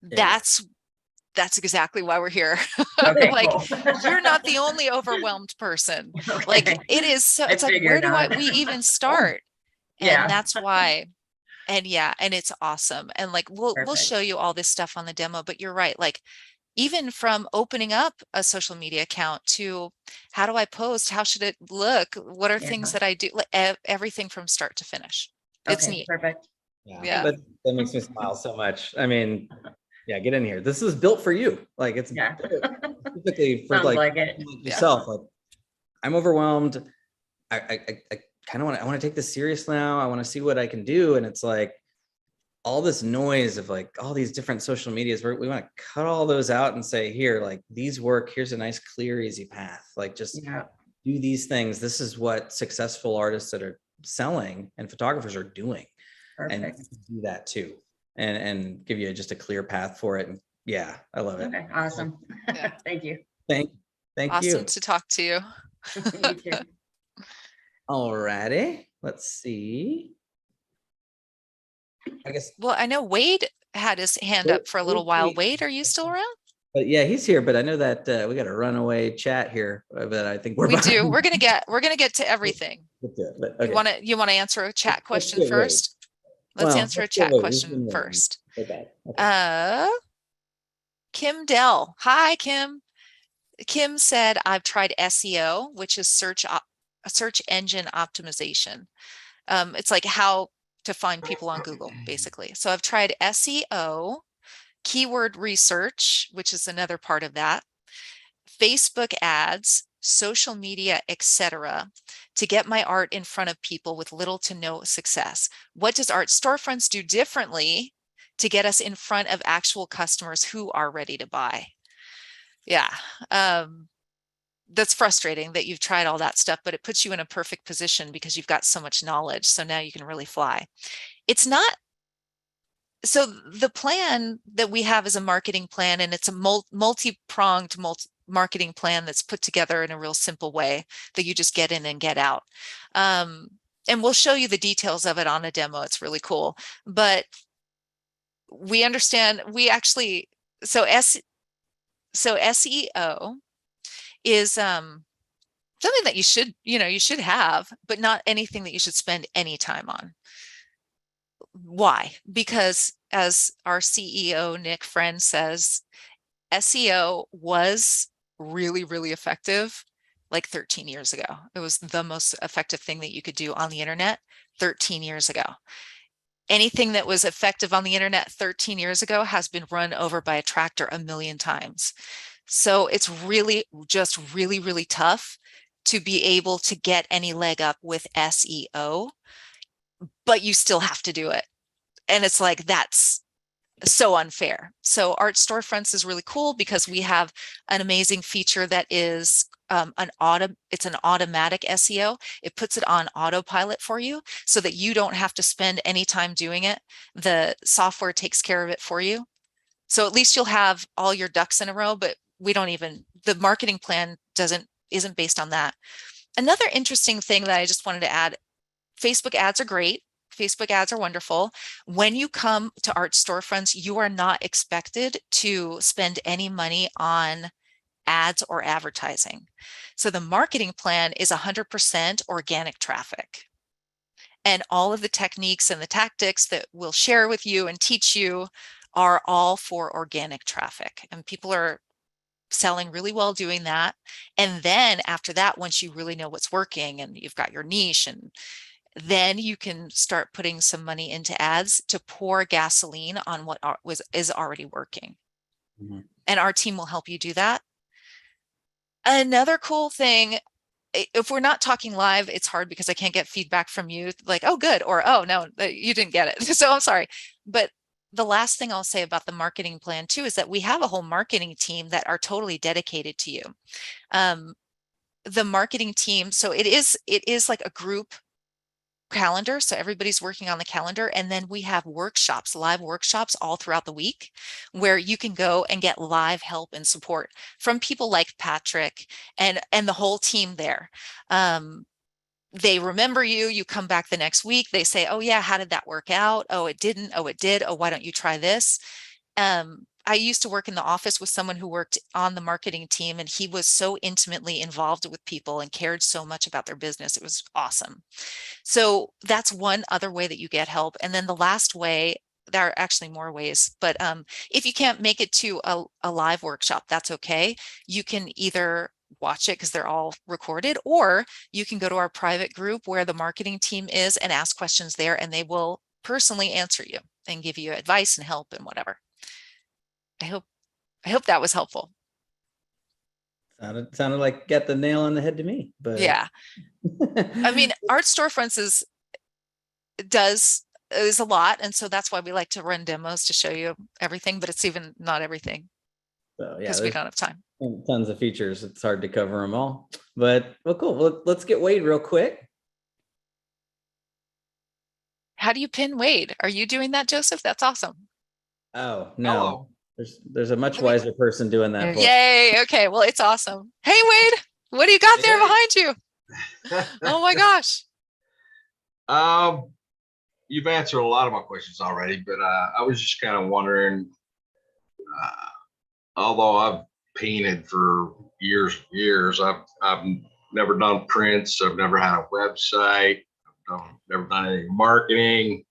That's exactly why we're here. Okay, like cool. You're not the only overwhelmed person. Okay. Like it is so it's like, where do we even start? Yeah. And that's why. And it's awesome. And like we'll Perfect. show you all this stuff on the demo, but you're right. Like even from opening up a social media account to how do I post? How should it look? What are things that I do? Like everything from start to finish. It's Okay, neat. perfect. Yeah. That makes me smile so much. I mean, yeah, get in here. This is built for you. Like it's specifically for like it. yourself. Like I'm overwhelmed. I kind of want to take this serious now. I want to see what I can do. And it's like all this noise of like all these different social medias, we want to cut all those out and say, here, like these work. Here's a nice, clear, easy path. Like just do these things. This is what successful artists that are selling and photographers are doing. Perfect. And do that too. And give you just a clear path for it. And yeah, I love it. Okay, awesome. Yeah. Thank you. Thank Awesome you. to talk to you. You too. Alrighty, let's see. I guess. Well, I know Wade had his hand up for a little while. Wade, are you still around? But yeah, he's here. But I know that we got a runaway chat here. But I think We do. We're gonna get to everything. But, okay. You want to answer a chat question get first? Let's answer a chat question Wade. first. Okay. Kim Dell. Hi, Kim. Kim said, I've tried SEO, which is search engine optimization. It's like how to find people on Google, basically. So I've tried SEO, keyword research, which is another part of that, Facebook ads, social media, etc., to get my art in front of people with little to no success. What does Art Storefronts do differently to get us in front of actual customers who are ready to buy? Yeah. That's frustrating that you've tried all that stuff, but it puts you in a perfect position because you've got so much knowledge. So now you can really fly. It's not. So the plan that we have is a marketing plan, and it's a multi-pronged marketing plan that's put together in a real simple way that you just get in and get out. And we'll show you the details of it on a demo. It's really cool, but we understand so SEO is something that you should, you should have, but not anything that you should spend any time on. Why? Because as our CEO, Nick Friend, says, SEO was really, really effective like 13 years ago. It was the most effective thing that you could do on the internet 13 years ago. Anything that was effective on the internet 13 years ago has been run over by a tractor a million times. So it's really just really, really tough to be able to get any leg up with SEO, but you still have to do it. And it's like, that's so unfair. So Art Storefronts is really cool because we have an amazing feature that is it's an automatic SEO. It puts it on autopilot for you so that you don't have to spend any time doing it. The software takes care of it for you. So at least you'll have all your ducks in a row, but the marketing plan isn't based on that. Another interesting thing that I just wanted to add, Facebook ads are great. Facebook ads are wonderful. When you come to Art Storefronts, you are not expected to spend any money on ads or advertising. So the marketing plan is 100% organic traffic. And all of the techniques and the tactics that we'll share with you and teach you are all for organic traffic. And people are selling really well doing that. And then after that, once you really know what's working and you've got your niche, and then you can start putting some money into ads to pour gasoline on what is already working. Mm-hmm. And our team will help you do that. Another cool thing, if we're not talking live, it's hard because I can't get feedback from you like, oh, good, or oh, no, you didn't get it. So I'm sorry. But the last thing I'll say about the marketing plan too is that we have a whole marketing team that are totally dedicated to you. The marketing team, so it is like a group calendar. So everybody's working on the calendar. And then we have workshops, live workshops all throughout the week where you can go and get live help and support from people like Patrick and the whole team there. They remember you, you come back the next week, they say, oh yeah, how did that work out? Oh, it didn't. Oh, it did. Oh, why don't you try this? I used to work in the office with someone who worked on the marketing team, and he was so intimately involved with people and cared so much about their business. It was awesome. So that's one other way that you get help. And then the last way, there are actually more ways, but if you can't make it to a live workshop, that's okay. You can either watch it because they're all recorded, or you can go to our private group where the marketing team is and ask questions there, and they will personally answer you and give you advice and help and whatever. I hope that was helpful. Sounded like get the nail on the head to me, but yeah. I mean, Art Storefronts is a lot, and so that's why we like to run demos to show you everything, but it's even not everything. So yeah, because we don't have time. Tons of features. It's hard to cover them all, but well, cool. Well, let's get Wade real quick. How do you pin Wade? Are you doing that, Joseph? That's awesome. Oh no. Hello. There's a much wiser person doing that. Yay. Okay. Well, it's awesome. Hey, Wade, what do you got there behind you? Oh my gosh. You've answered a lot of my questions already, but I was just kind of wondering, although I've painted for years, I've never done prints. I've never had a website. I've never done any marketing.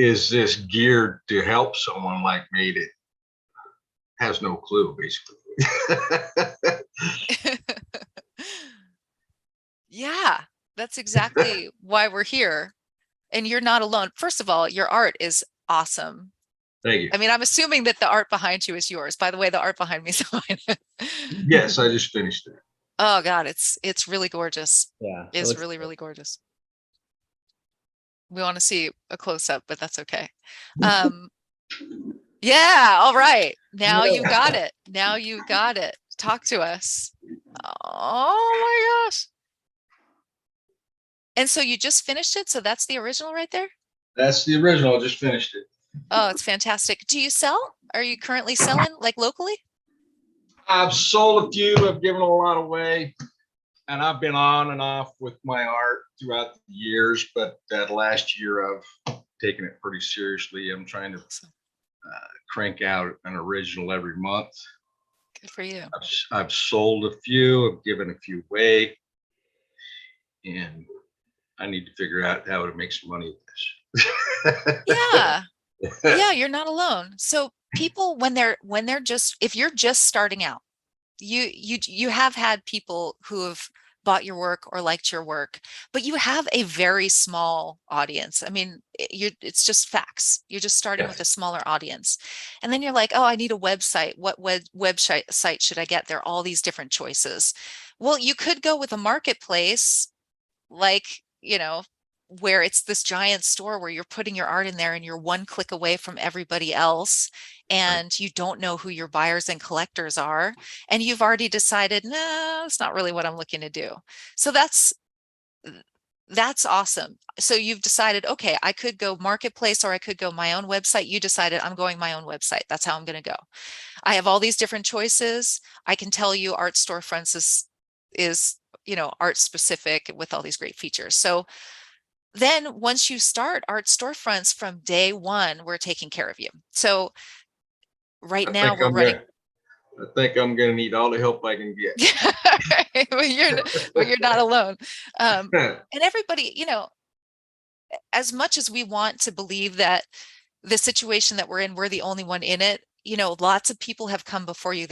Is this geared to help someone like me that has no clue, basically? Yeah, that's exactly why we're here. And you're not alone. First of all, your art is awesome. Thank you. I mean, I'm assuming that the art behind you is yours. By the way, the art behind me is mine. Yes, I just finished it. Oh God, it's really gorgeous. Yeah, it's really, really gorgeous. We want to see a close-up, but that's okay. Yeah, all right. Now you got it. Now you got it. Talk to us. Oh my gosh. And so you just finished it? So that's the original right there? That's the original. I just finished it. Oh, it's fantastic. Do you sell? Are you currently selling like locally? I've sold a few. I've given a lot away. And I've been on and off with my art throughout the years, but that last year I've taken it pretty seriously. I'm trying to crank out an original every month. Good for you. I've sold a few, I've given a few away, and I need to figure out how to make some money with this. Yeah. Yeah, you're not alone. So people, when they're just, if you're just starting out, you have had people who have bought your work or liked your work, but you have a very small audience. I mean, it's just facts. You're just starting with a smaller audience. And then you're like, oh, I need a website. What website site should I get? There are all these different choices. Well, you could go with a marketplace, like, where it's this giant store where you're putting your art in there and you're one click away from everybody else, and you don't know who your buyers and collectors are, and you've already decided, no, it's not really what I'm looking to do. So that's awesome. So you've decided, okay, I could go marketplace or I could go my own website. You decided, I'm going my own website. That's how I'm going to go. I have all these different choices. I can tell you Art Storefronts is art specific with all these great features. So then once you start Art Storefronts, from day one, we're taking care of you. So right now we're running. I think I'm going to need all the help I can get. Well, you're not alone. And everybody, as much as we want to believe that the situation that we're in, we're the only one in it, lots of people have come before you.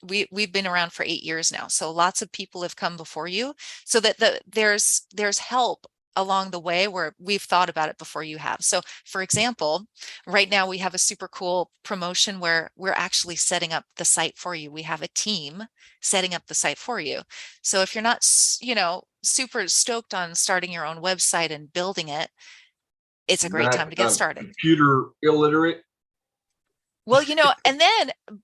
We've been around for 8 years now. So lots of people have come before you, so that there's help along the way where we've thought about it before you have. So for example, right now we have a super cool promotion where we're actually setting up the site for you. We have a team setting up the site for you. So if you're not, super stoked on starting your own website and building it, it's a great time to get started. Computer illiterate. Well,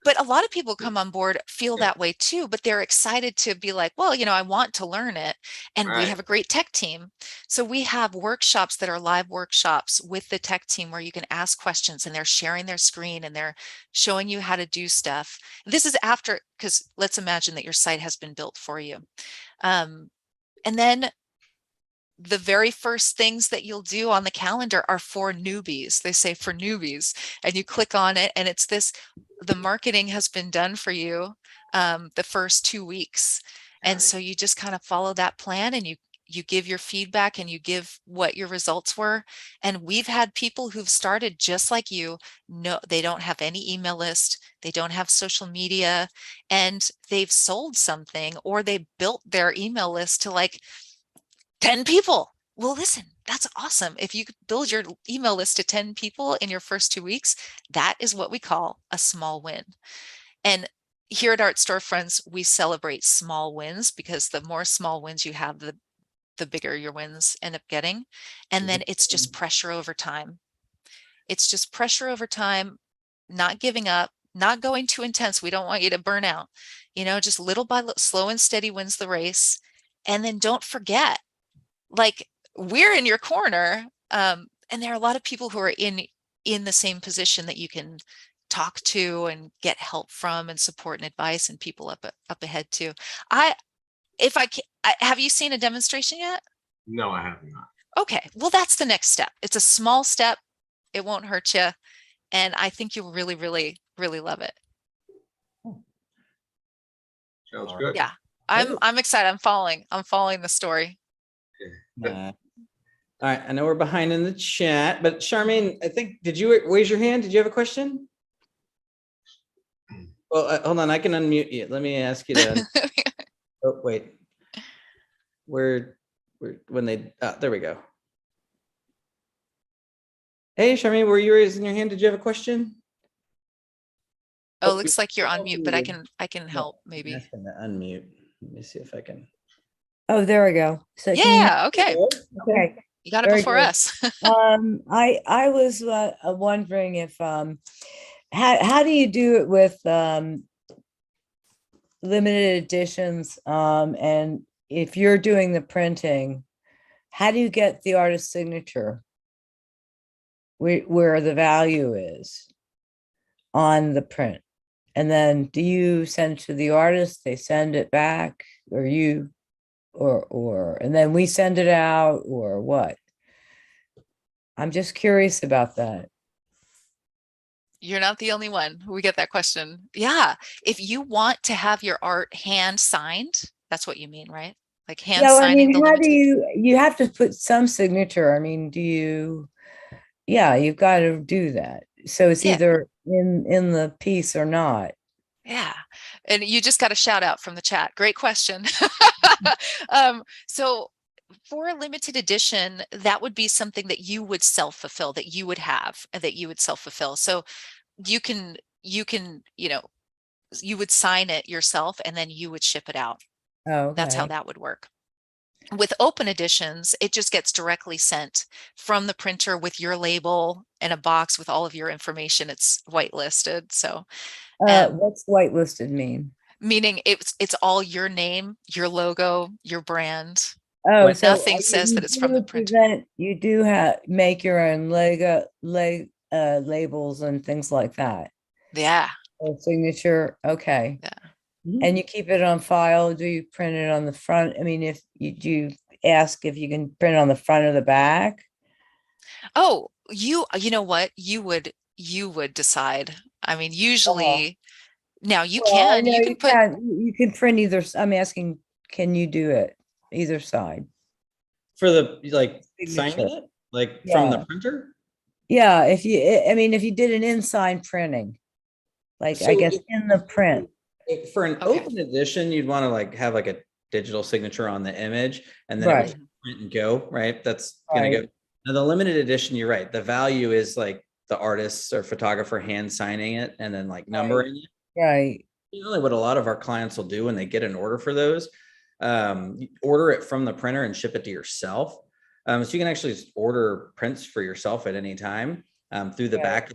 but a lot of people come on board feel that way too, but they're excited to be like, well, I want to learn it. And we have a great tech team. So we have workshops that are live workshops with the tech team where you can ask questions, and they're sharing their screen and they're showing you how to do stuff. This is after, because let's imagine that your site has been built for you. And then the very first things that you'll do on the calendar are for newbies. They say for newbies, and you click on it, and it's the marketing has been done for you the first 2 weeks. And so you just kind of follow that plan, and you give your feedback, and you give what your results were. And we've had people who've started just like you. No, they don't have any email list. They don't have social media, and they've sold something, or they built their email list to like 10 people. Well, listen, that's awesome. If you could build your email list to 10 people in your first 2 weeks, that is what we call a small win. And here at Art Storefronts, we celebrate small wins, because the more small wins you have, the bigger your wins end up getting. And then it's just pressure over time. It's just pressure over time, not giving up, not going too intense. We don't want you to burn out, just little by little, slow and steady wins the race. And then don't forget, like, we're in your corner. And there are a lot of people who are in the same position that you can talk to and get help from, and support and advice, and people up ahead too. Have you seen a demonstration yet? No, I have not. Okay. Well, that's the next step. It's a small step. It won't hurt you. And I think you'll really, really, really love it. Sounds good. Yeah. I'm excited. I'm following the story. All right, I know we're behind in the chat, but Charmaine, I think, did you raise your hand? Did you have a question? Well, hold on, I can unmute you. Let me ask you to. Oh, wait. There we go. Hey, Charmaine, were you raising your hand? Did you have a question? Oh, looks like you're on mute, but I can help maybe. I'm asking to unmute. Let me see if I can. Oh, there we go. So yeah, okay. Okay. You got it Very before good. us. I was wondering if how do you do it with limited editions, and if you're doing the printing, how do you get the artist's signature where the value is on the print? And then do you send it to the artist, they send it back, or you and then we send it out, or what? I'm just curious about that. You're not the only one. We get that question. Yeah. If you want to have your art hand signed, that's what you mean, right? Like hand Yeah, well, I signing mean, the how do limited. you have to put some signature? I mean, yeah, you've got to do that. So it's Yeah. either in the piece or not. Yeah. And you just got a shout out from the chat. Great question. So for a limited edition, that would be something that you would self-fulfill, that you would have, and that you would self-fulfill. So you can, you know, you would sign it yourself and then you would ship it out. Oh, That's how okay. that would work. With open editions, it just gets directly sent from the printer with your label and a box with all of your information. It's whitelisted. So, What's whitelisted mean? meaning it's all your name, your logo, your brand. Oh, When so Nothing says you that it's from the do printer. present, you do have make your own labels and things like that. Yeah. Or signature, okay. Yeah. And you keep it on file? Do you print it on the front? I mean, if you do ask if you can print it on the front or the back? Oh, you know what? You would decide. I mean, usually now you Well, I can, know you can you put, can, you can print either, I'm asking, can you do it either side? For the, like, Signature. signing it, like from the Yeah. printer? Yeah, if you, I mean, if you did an in-sign printing, like I So guess in the print. for an Okay. open edition, you'd want to like have like a digital signature on the image, and then it would Right. print and go, right? That's gonna Right. go. Now the limited edition, you're right. The value is like the artist or photographer hand signing it and then like numbering it. Right. Usually what a lot of our clients will do when they get an order for those, order it from the printer and ship it to yourself. So you can actually just order prints for yourself at any time through the Right. back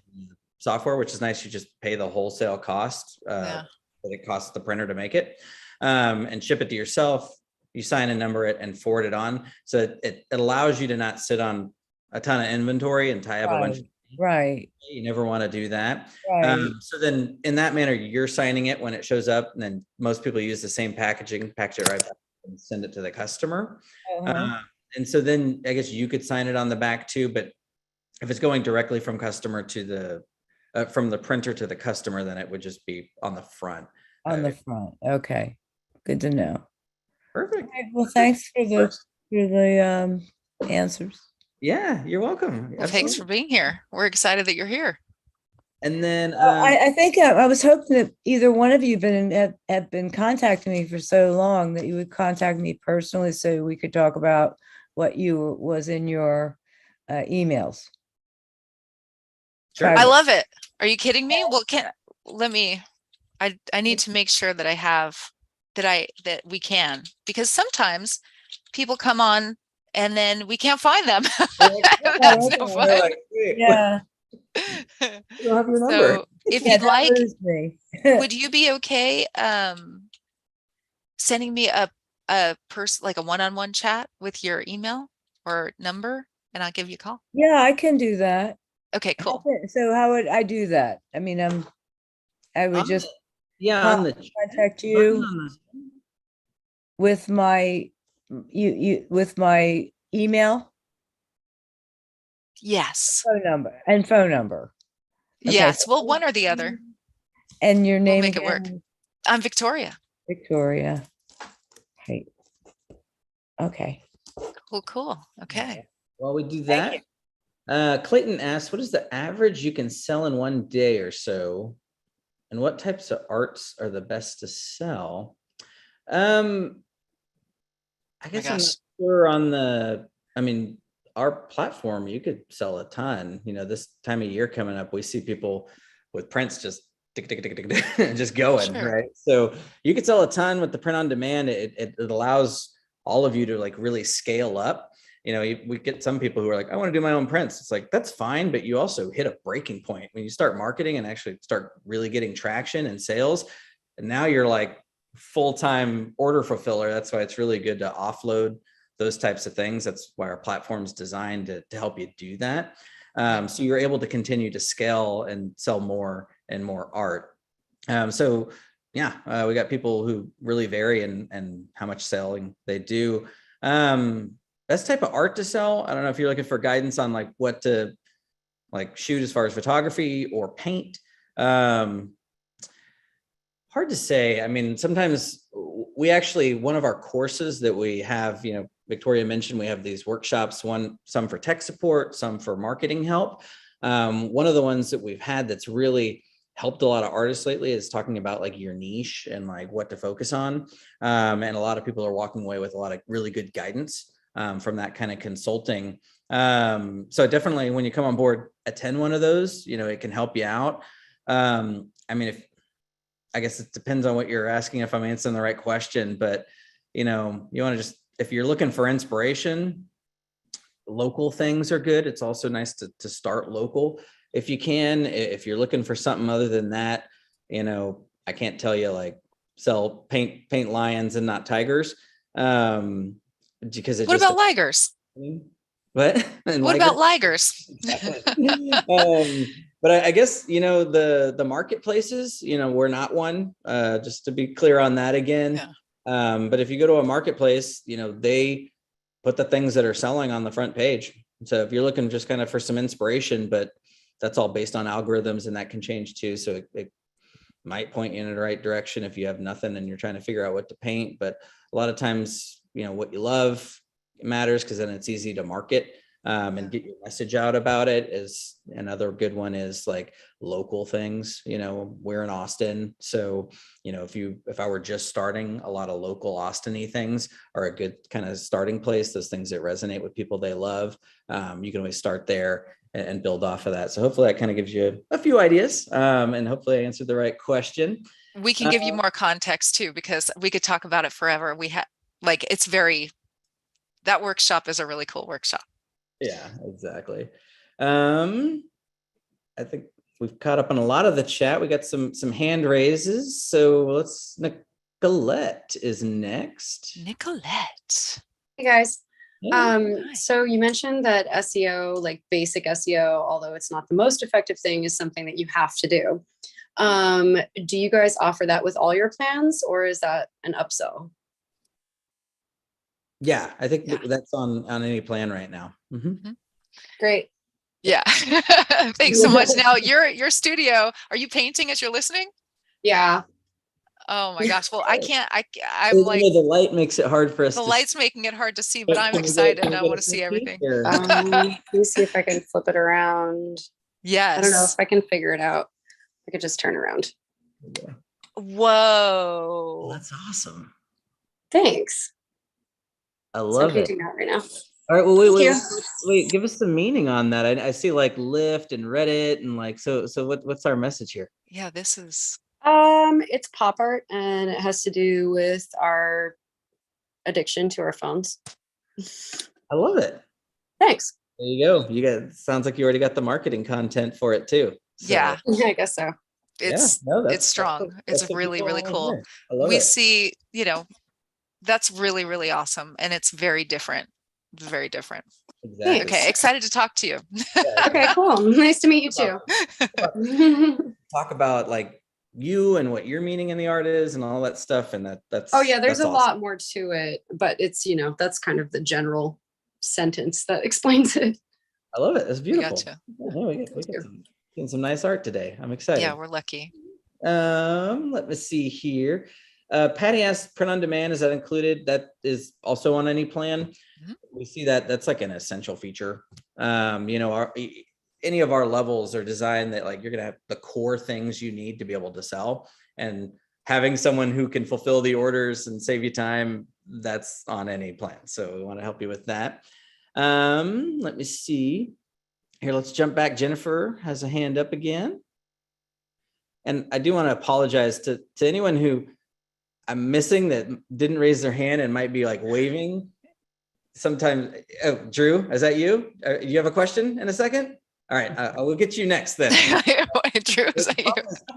software, which is nice. You just pay the wholesale cost Yeah. that it costs the printer to make it, and ship it to yourself. You sign and number it and forward it on. So it allows you to not sit on a ton of inventory and tie up a bunch of, Right. you never want to do that. Right. So then in that manner, you're signing it when it shows up, and then most people use the same packaging, package it right back and send it to the customer. Uh-huh. And so then I guess you could sign it on the back too, but if it's going directly from customer to the, from the printer to the customer, then it would just be on the front. On the front. Okay. Good to know. Perfect. All right, well, thanks for the answers. Yeah, you're welcome. Well, thanks for being here. We're excited that you're here. And then I think I was hoping that either one of you have been contacting me for so long that you would contact me personally so we could talk about what was in your emails. Sure. I love it. Are you kidding me? Well, I need to make sure that I have, that we can, because sometimes people come on and then we can't find them. That's no fun. Yeah. You don't have your number. So if Yeah, you'd that like, was me. would you be okay sending me a person, like a one-on-one chat with your email or number, and I'll give you a call? Yeah, I can do that. Okay, cool. So how would I do that? I mean, I would just on the contact you with my with my email, Yes. phone number. Okay, Yes. Well, one or the other. And your We'll name make it work. again? I'm Victoria. Victoria. Hey. Okay. Cool. Okay. While we do that, Clayton asks, what is the average you can sell in one day or so? And what types of arts are the best to sell? I guess I'm not sure on our platform, you could sell a ton. You know, this time of year coming up, we see people with prints just tick, tick, tick, tick, tick, just going, Sure. right? So you could sell a ton with the print on demand. It allows all of you to like really scale up. You know, we get some people who are like, I want to do my own prints. It's like, that's fine, but you also hit a breaking point when you start marketing and actually start really getting traction and sales. And now you're like full-time order fulfiller. That's why it's really good to offload those types of things. That's why our platform's designed to help you do that. So you're able to continue to scale and sell more and more art. So yeah, we got people who really vary and how much selling they do. Best type of art to sell. I don't know if you're looking for guidance on like what to like shoot as far as photography or paint? Hard to say. I mean, sometimes we actually, one of our courses that we have, Victoria mentioned, we have these workshops, some for tech support, some for marketing help. One of the ones that we've had that's really helped a lot of artists lately is talking about like your niche and like what to focus on. And a lot of people are walking away with a lot of really good guidance from that kind of consulting. So definitely when you come on board, attend one of those, it can help you out. I mean, I guess it depends on what you're asking, if I'm answering the right question, but you want to just, if you're looking for inspiration, local things are good. It's also nice to start local if you can. If you're looking for something other than that, I can't tell you like paint lions and not tigers. Because what about ligers? What? What about ligers? But I guess, the marketplaces, we're not one, just to be clear on that again. Yeah. But if you go to a marketplace, they put the things that are selling on the front page. So if you're looking just kind of for some inspiration, but that's all based on algorithms and that can change too. So it might point you in the right direction if you have nothing and you're trying to figure out what to paint. But a lot of times, what you love matters, because then it's easy to market. And get your message out about it. Is another good one is like local things. We're in Austin, so if I were just starting, a lot of local Austin-y things are a good kind of starting place. Those things that resonate with people they love. You can always start there and build off of that. So hopefully that kind of gives you a few ideas, and hopefully I answered the right question. We can give you more context too, because we could talk about it forever. We have that workshop is a really cool workshop. Yeah, exactly. I think we've caught up on a lot of the chat. We got some hand raises. So Nicolette is next. Nicolette. Hey guys. Hi. So you mentioned that SEO, like basic SEO, although it's not the most effective thing, is something that you have to do. Do you guys offer that with all your plans, or is that an upsell? Yeah, I think that's on any plan right now. Mm-hmm. Great. Yeah. Thanks so much. Now your studio, are you painting as you're listening? Yeah. Oh my gosh. Well, I'm like, the light makes it hard for us. The light's making it hard to see, but I'm excited. I want to see everything. Let me see if I can flip it around. Yes. I don't know if I can figure it out. I could just turn around. Whoa. That's awesome. Thanks. I love it. That right now. All right. Well, wait. Give us some meaning on that. I see like Lyft and Reddit and like so. What's our message here? Yeah, this is. It's pop art, and it has to do with our addiction to our phones. I love it. Thanks. There you go. Sounds like you already got the marketing content for it too. So. Yeah, I guess so. It's strong. It's really, really cool. We see, that's really, really awesome. And it's very different. Very different. Exactly. Okay. Excited to talk to you. Okay, cool. Nice to meet you too. Talk about like you and what your meaning in the art is and all that stuff. And that's. Oh yeah. There's a lot more to it, but it's, that's kind of the general sentence that explains it. I love it. It's beautiful. We got some nice art today. I'm excited. Yeah, we're lucky. Let me see here. Patty asked, print on demand, is that included? That is also on any plan. Mm-hmm. We see that's like an essential feature. Any of our levels are designed that like you're gonna have the core things you need to be able to sell, and having someone who can fulfill the orders and save you time, that's on any plan. So we want to help you with that. Let me see here. Let's jump back. Jennifer has a hand up again. And I do want to apologize to anyone who I'm missing that didn't raise their hand and might be like waving. Sometimes, Drew, is that you? Do you have a question in a second? All right, I will get you next then. Drew, is that you?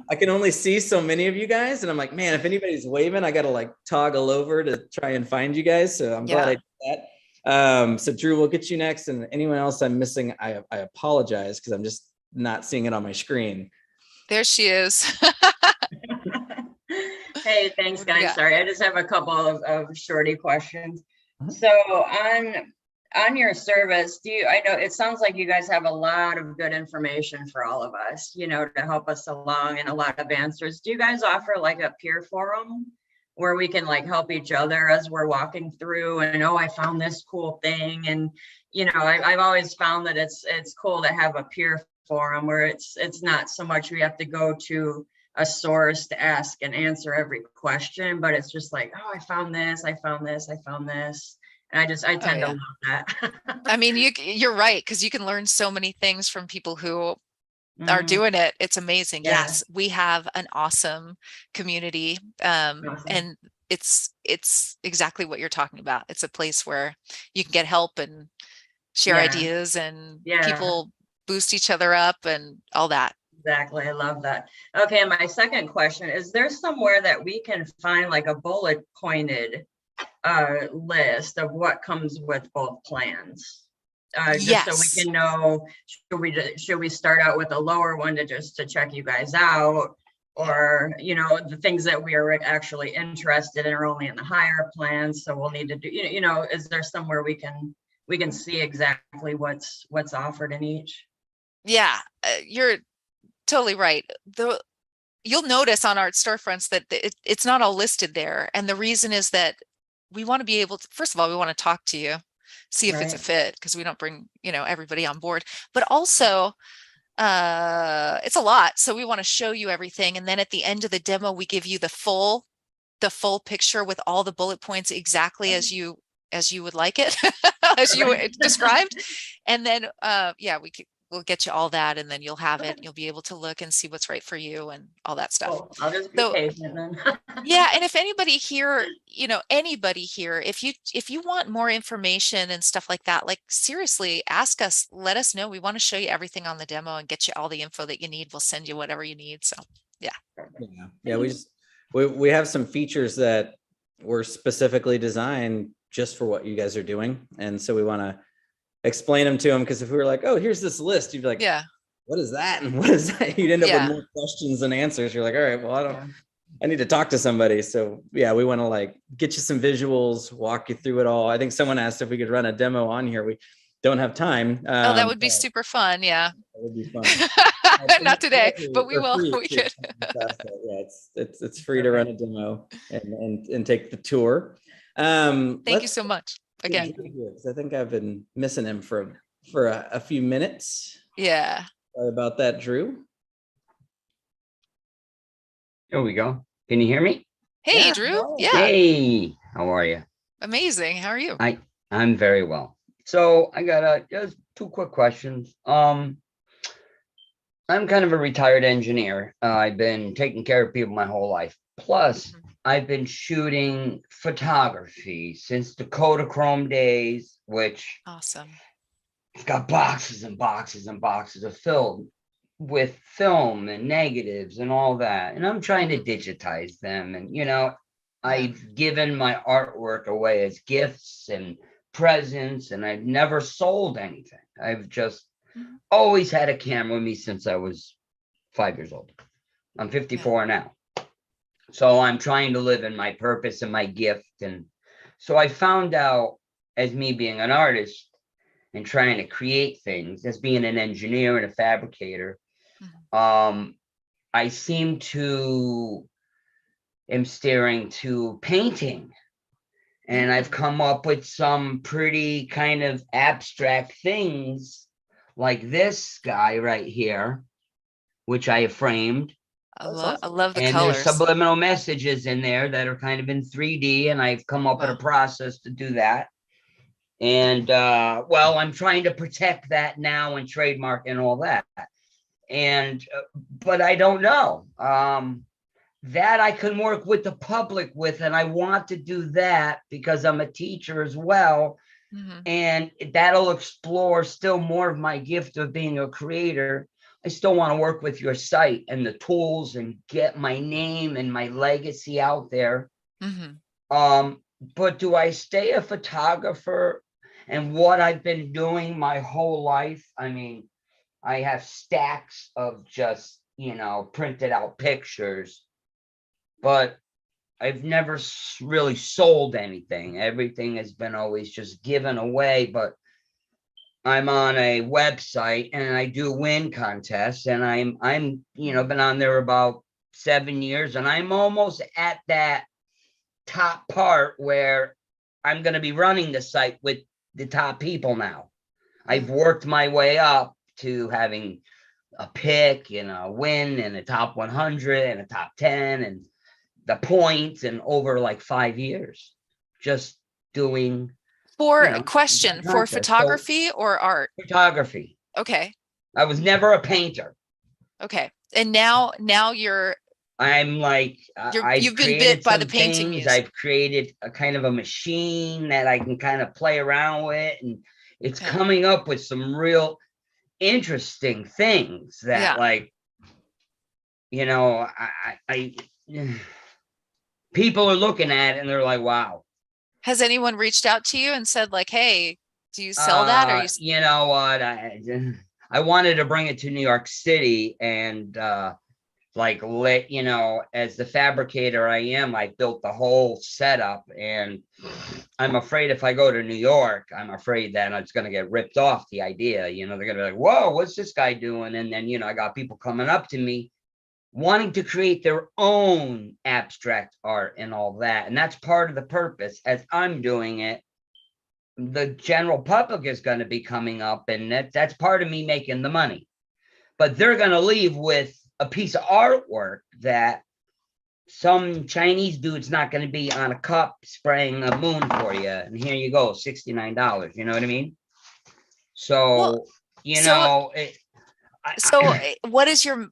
I can only see so many of you guys, and I'm like, man, if anybody's waving, I got to like toggle over to try and find you guys. So I'm glad I did that. So Drew, we'll get you next, and anyone else I'm missing, I apologize because I'm just not seeing it on my screen. There she is. Hey, thanks guys. Sorry, I just have a couple of shorty questions. So on your service, I know it sounds like you guys have a lot of good information for all of us, to help us along and a lot of answers. Do you guys offer like a peer forum where we can like help each other as we're walking through and, oh, I found this cool thing. And, I've always found that it's cool to have a peer forum where it's not so much we have to go to a source to ask and answer every question, but it's just like, oh, I found this, I found this, I found this. And I tend to love that. I mean, you're right, because you can learn so many things from people who are Mhm. doing it. It's amazing. Yeah. Yes, we have an awesome community. Awesome. And it's exactly what you're talking about. It's a place where you can get help and share Yeah. ideas, and Yeah. people boost each other up and all that. Exactly. I love that. Okay. And my second question is there somewhere that we can find like a bullet pointed list of what comes with both plans? Just so we Yes. can know, should we start out with a lower one to check you guys out, or the things that we are actually interested in are only in the higher plans, so we'll need to do, is there somewhere we can see exactly what's offered in each? Yeah, you're totally right. You'll notice on Art Storefronts that it's not all listed there, and the reason is that we want to be able to, first of all, we want to talk to you, see if it's a Right. fit, because we don't bring everybody on board, but also it's a lot, so we want to show you everything, and then at the end of the demo we give you the full picture with all the bullet points exactly as you would like it, as you described, and then we'll get you all that, and then you'll have it. You'll be able to look and see what's right for you and all that stuff. Cool. I'll just be So patient then. yeah, and if anybody here, anybody here, if you want more information and stuff like that, like seriously, ask us, let us know. We want to show you everything on the demo and get you all the info that you need. We'll send you whatever you need. So Yeah. We have some features that were specifically designed just for what you guys are doing. And so we want to explain them to them, because if we were like, oh, here's this list, you'd be like, yeah, what is that? And what is that? You'd end up Yeah. with more questions than answers. You're like, all right, well, I need to talk to somebody. So yeah, we want to like get you some visuals, walk you through it all. I think someone asked if we could run a demo on here. We don't have time. Oh, that would be but super fun. Yeah. that would be fun. Not today, but we For will. free, We too. could. Yeah, it's free to run a demo and take the tour. Thank you Let's so much get again. Drew here, 'cause I think I've been missing him for a few minutes. Yeah. Sorry about that, Drew. There we go. Can you hear me? Hey, Yeah, Drew. no. Yeah. Hey, how are you? Amazing. How are you? I'm very well. So I got just two quick questions. I'm kind of a retired engineer. I've been taking care of people my whole life. Plus, I've been shooting photography since the Kodachrome days, which Awesome. it's got boxes and boxes and boxes of film with film and negatives and all that. And I'm trying to digitize them. And, I've given my artwork away as gifts and presents, and I've never sold anything. I've just always had a camera with me since I was 5 years old. I'm 54 now. So I'm trying to live in my purpose and my gift. And so I found out, as me being an artist and trying to create things, as being an engineer and a fabricator, I seem to am steering to painting. And I've come up with some pretty kind of abstract things like this guy right here, which I have framed. I love the And colors. there's subliminal messages in there that are kind of in 3D, and I've come up with a process to do that. And well, I'm trying to protect that now and trademark and all that. And but I don't know that I can work with the public with, and I want to do that because I'm a teacher as well. And that'll explore still more of my gift of being a creator. I still want to work with your site and the tools and get my name and my legacy out there. But do I stay a photographer and what I've been doing my whole life? I mean, I have stacks of just, printed out pictures, but I've never really sold anything. Everything has been always just given away. But I'm on a website and I do win contests, and I'm been on there about 7 years, and I'm almost at that top part where I'm going to be running the site with the top people now. I've worked my way up to having a pick and a win and a top 100 and a top 10 and the points, and over like 5 years just doing For a question, for contest. So, photography or art? photography. Okay. I was never a painter. Okay. And now you're I'm like, I've you've been created bit by the some painting things. muse. I've created a kind of a machine that I can kind of play around with, and it's Yeah. coming up with some real interesting things that Yeah. like, people are looking at it and they're like, wow. Has anyone reached out to you and said like, hey, do you sell that? Or You know what? I wanted to bring it to New York City, and as the fabricator I am, I built the whole setup, and I'm afraid if I go to New York, I'm afraid that it's going to get ripped off, the idea. They're going to be like, whoa, what's this guy doing? And then, I got people coming up to me wanting to create their own abstract art and all that. And that's part of the purpose. As I'm doing it, the general public is going to be coming up, and that's part of me making the money. But they're going to leave with a piece of artwork that some Chinese dude's not going to be on a cup spraying a moon for you. And here you go, $69. You know what I mean? So, what is your,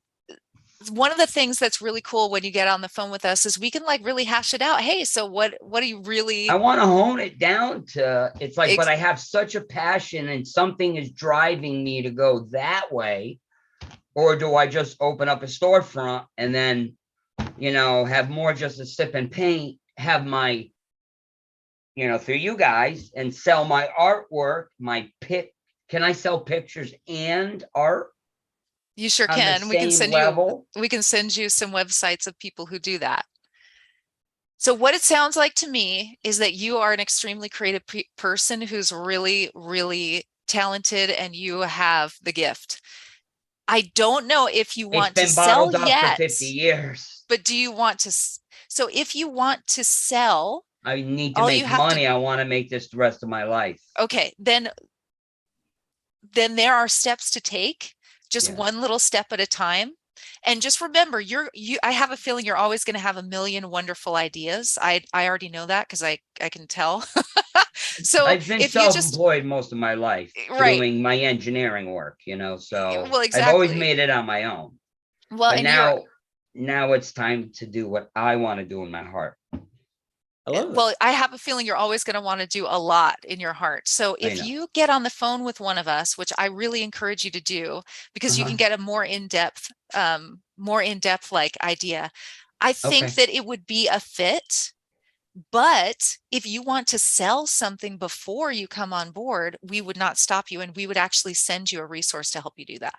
one of the things that's really cool when you get on the phone with us is we can like really hash it out. Hey, so what do you really? I want to hone it down to, it's like, but I have such a passion and something is driving me to go that way. Or do I just open up a storefront and then, have more just a sip and paint, have my, through you guys, and sell my artwork, can I sell pictures and art? You sure can. We can send you some websites of people who do that. So what it sounds like to me is that you are an extremely creative person who's really, really talented, and you have the gift. I don't know if you want to sell yet, for 50 years. But do you want to? So if you want to sell, I need to make money. I want to make this the rest of my life. Okay, then there are steps to take. Just one little step at a time. And just remember, I have a feeling you're always going to have a million wonderful ideas. I already know that because I can tell. So I've been self-employed most of my life, doing my engineering work, so I've always made it on my own. Well, but now it's time to do what I want to do in my heart. Well, I have a feeling you're always going to want to do a lot in your heart. So if you get on the phone with one of us, which I really encourage you to do, because you can get a more in-depth like idea. I think that it would be a fit. But if you want to sell something before you come on board, we would not stop you, and we would actually send you a resource to help you do that.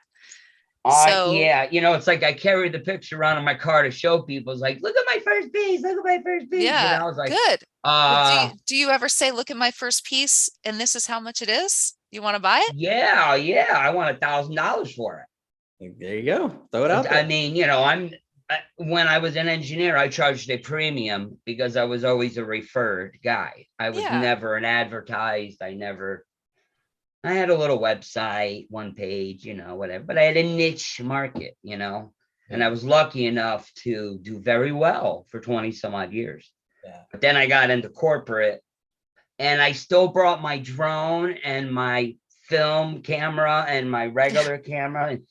It's like I carry the picture around in my car to show people. It's like, look at my first piece. Look at my first piece. Yeah, I was like, good. Do you ever say, look at my first piece, and this is how much it is? You want to buy it? Yeah. I want $1,000 for it. There you go. Throw it out there. I mean, when I was an engineer, I charged a premium because I was always a referred guy. I was never an advertised. I had a little website, one page, whatever, but I had a niche market, and I was lucky enough to do very well for 20 some odd years. Yeah. But then I got into corporate, and I still brought my drone and my film camera and my regular camera and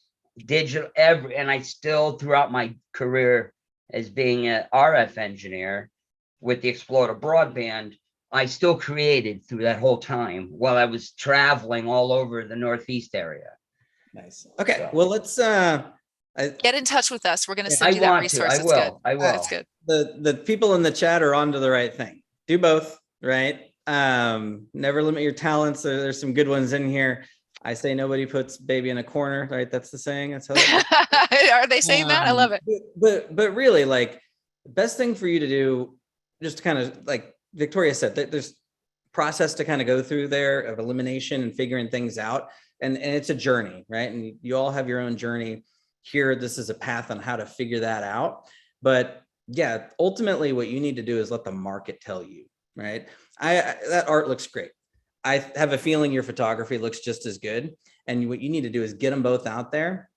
digital and I still, throughout my career as being an RF engineer with the Explorer broadband, I still created through that whole time while I was traveling all over the Northeast area. Nice. Okay. Well, let's get in touch with us. We're going to send you that resource. I will. That's good. The people in the chat are onto the right thing. Do both, right? Never limit your talents. There's some good ones in here. I say nobody puts baby in a corner, right? That's the saying. That's how are they saying that? I love it. But really, like, the best thing for you to do, just kind of like Victoria said, that there's process to kind of go through there of elimination and figuring things out. And it's a journey, right? And you all have your own journey here. This is a path on how to figure that out. But yeah, ultimately what you need to do is let the market tell you, right? That art looks great. I have a feeling your photography looks just as good. And what you need to do is get them both out there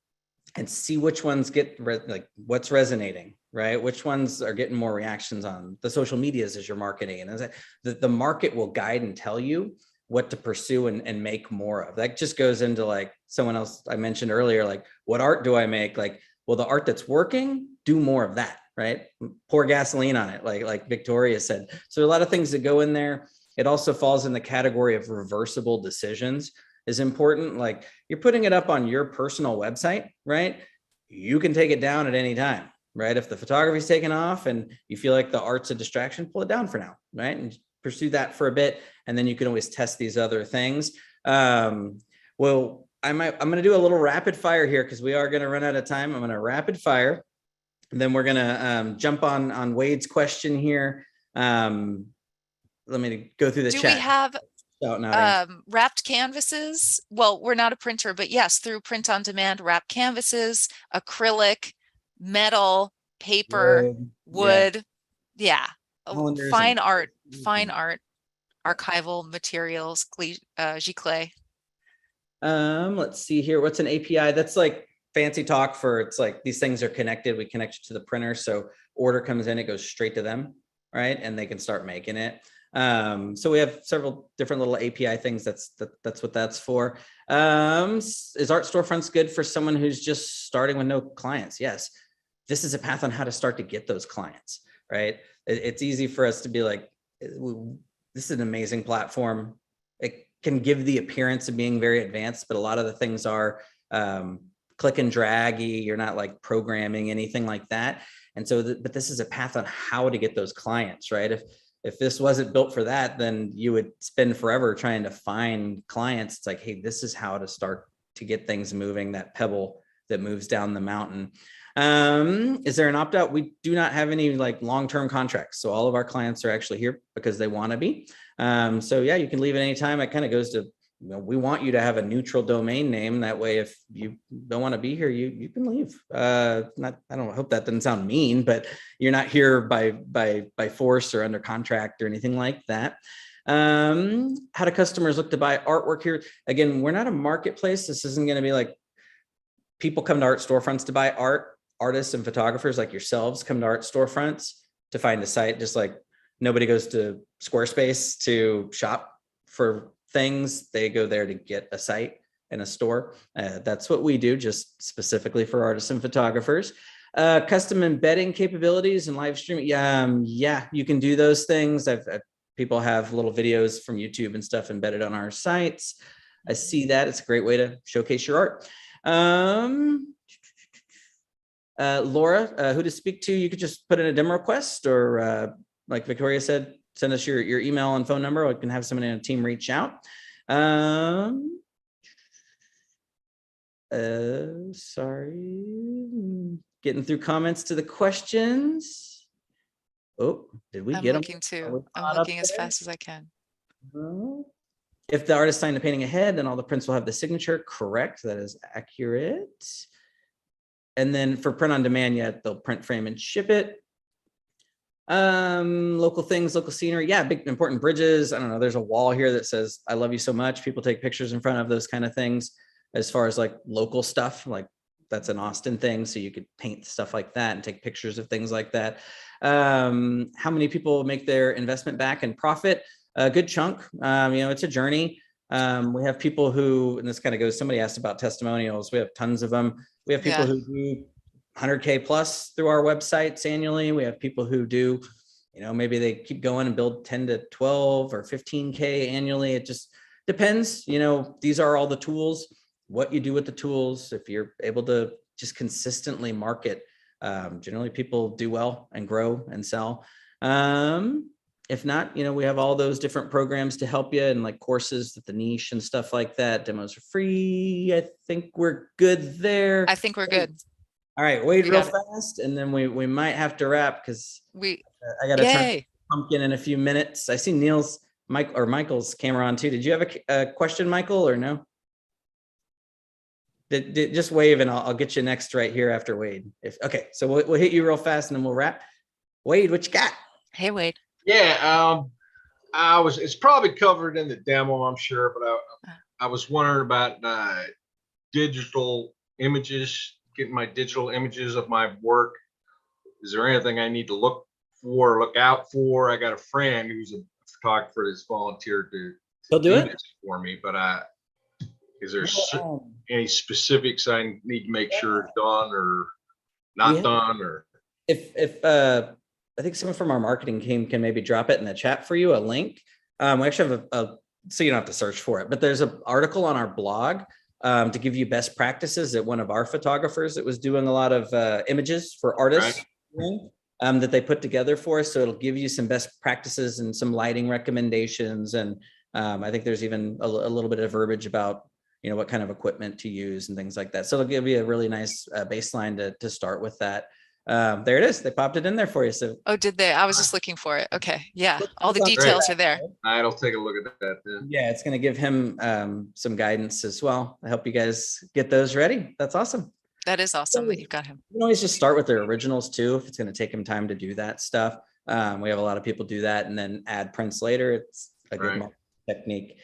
and see which ones get like what's resonating, right? Which ones are getting more reactions on the social medias as you're marketing. And the market will guide and tell you what to pursue and make more of. That just goes into like someone else I mentioned earlier, like what art do I make? Like, well, the art that's working, do more of that, right? Pour gasoline on it, like Victoria said. So a lot of things that go in there. It also falls in the category of reversible decisions is important. Like you're putting it up on your personal website, right? You can take it down at any time, right? If the photography's taken off and you feel like the art's a distraction, pull it down for now, right? And pursue that for a bit. And then you can always test these other things. Well, I'm going to do a little rapid fire here because we are going to run out of time. I'm going to rapid fire. And then we're going to jump on Wade's question here. Let me go through the chat. Do we have wrapped canvases? Well, we're not a printer, but yes, through print on demand, wrapped canvases, acrylic, metal, paper, wood. Yeah. Fine art, archival materials, giclée. Let's see here. What's an API? That's like fancy talk for, it's like these things are connected. We connect to the printer. So order comes in, it goes straight to them, right? And they can start making it. So we have several different little API things. That's what that's for. Is Art Storefronts good for someone who's just starting with no clients? Yes. This is a path on how to start to get those clients, right? It's easy for us to be like, this is an amazing platform. It can give the appearance of being very advanced, but a lot of the things are click and draggy. You're not like programming anything like that. And so, but this is a path on how to get those clients, right? If this wasn't built for that, then you would spend forever trying to find clients. It's like, hey, this is how to start to get things moving, that pebble that moves down the mountain. Is there an opt-out? We do not have any like long-term contracts. So all of our clients are actually here because they want to be. So yeah, you can leave at any time. It kind of goes to, we want you to have a neutral domain name. That way, if you don't want to be here, you can leave. I hope that doesn't sound mean, but you're not here by force or under contract or anything like that. How do customers look to buy artwork here? Again, we're not a marketplace. This isn't going to be like people come to Art Storefronts to buy art. Artists and photographers like yourselves come to Art Storefronts to find a site, just like nobody goes to Squarespace to shop for things. They go there to get a site and a store. That's what we do, just specifically for artists and photographers. Custom embedding capabilities and live streaming. Yeah, you can do those things. People have little videos from YouTube and stuff embedded on our sites. I see that. It's a great way to showcase your art. Laura, who to speak to, you could just put in a demo request, or like Victoria said, send us your email and phone number. We can have somebody on the team reach out. Sorry, getting through comments to the questions. Oh, did we get them? I'm looking too. I'm looking as fast as I can. If the artist signed the painting ahead, then all the prints will have the signature. Correct. That is accurate. And then for print on demand, yeah, they'll print, frame, and ship it. Local things, local scenery. Yeah, big important bridges. I don't know. There's a wall here that says, I love you so much. People take pictures in front of those kind of things. As far as like local stuff, like that's an Austin thing. So you could paint stuff like that and take pictures of things like that. How many people make their investment back and profit? A good chunk. It's a journey. We have people who, and this kind of goes, somebody asked about testimonials. We have tons of them. We have people who do 100K plus through our websites annually. We have people who do, maybe they keep going and build 10 to 12 or 15K annually. It just depends. These are all the tools, what you do with the tools. If you're able to just consistently market, generally people do well and grow and sell. If not, we have all those different programs to help you, and like courses at the niche and stuff like that. Demos are free. I think we're good there. I think we're good. All right, Wade, real fast, and then we might have to wrap because I got to turn pumpkin in a few minutes. I see Neil's Michael's camera on too. Did you have a question, Michael, or no? Just wave and I'll get you next right here after Wade. Okay, so we'll hit you real fast and then we'll wrap. Wade, what you got? Hey, Wade. Yeah, it's probably covered in the demo, I'm sure, but I was wondering about digital images, getting my digital images of my work. Is there anything I need to look out for? I got a friend who's a photographer that's volunteered to He'll do it for me, but is there any specifics I need to make sure it's done or not done? Or if I think someone from our marketing team can maybe drop it in the chat for you, a link. We actually have so you don't have to search for it, but there's an article on our blog to give you best practices that one of our photographers that was doing a lot of images for artists that they put together for us. So it'll give you some best practices and some lighting recommendations. And I think there's even a little bit of verbiage about, what kind of equipment to use and things like that. So it'll give you a really nice baseline to start with that. There it is. They popped it in there for you. So did they? I was just looking for it. Okay. Yeah. All the details are there. I'll take a look at that then. Yeah, it's going to give him some guidance as well. I hope you guys get those ready. That's awesome. That is awesome that you've got him. You can always just start with their originals too, if it's going to take him time to do that stuff. We have a lot of people do that and then add prints later. It's a good technique,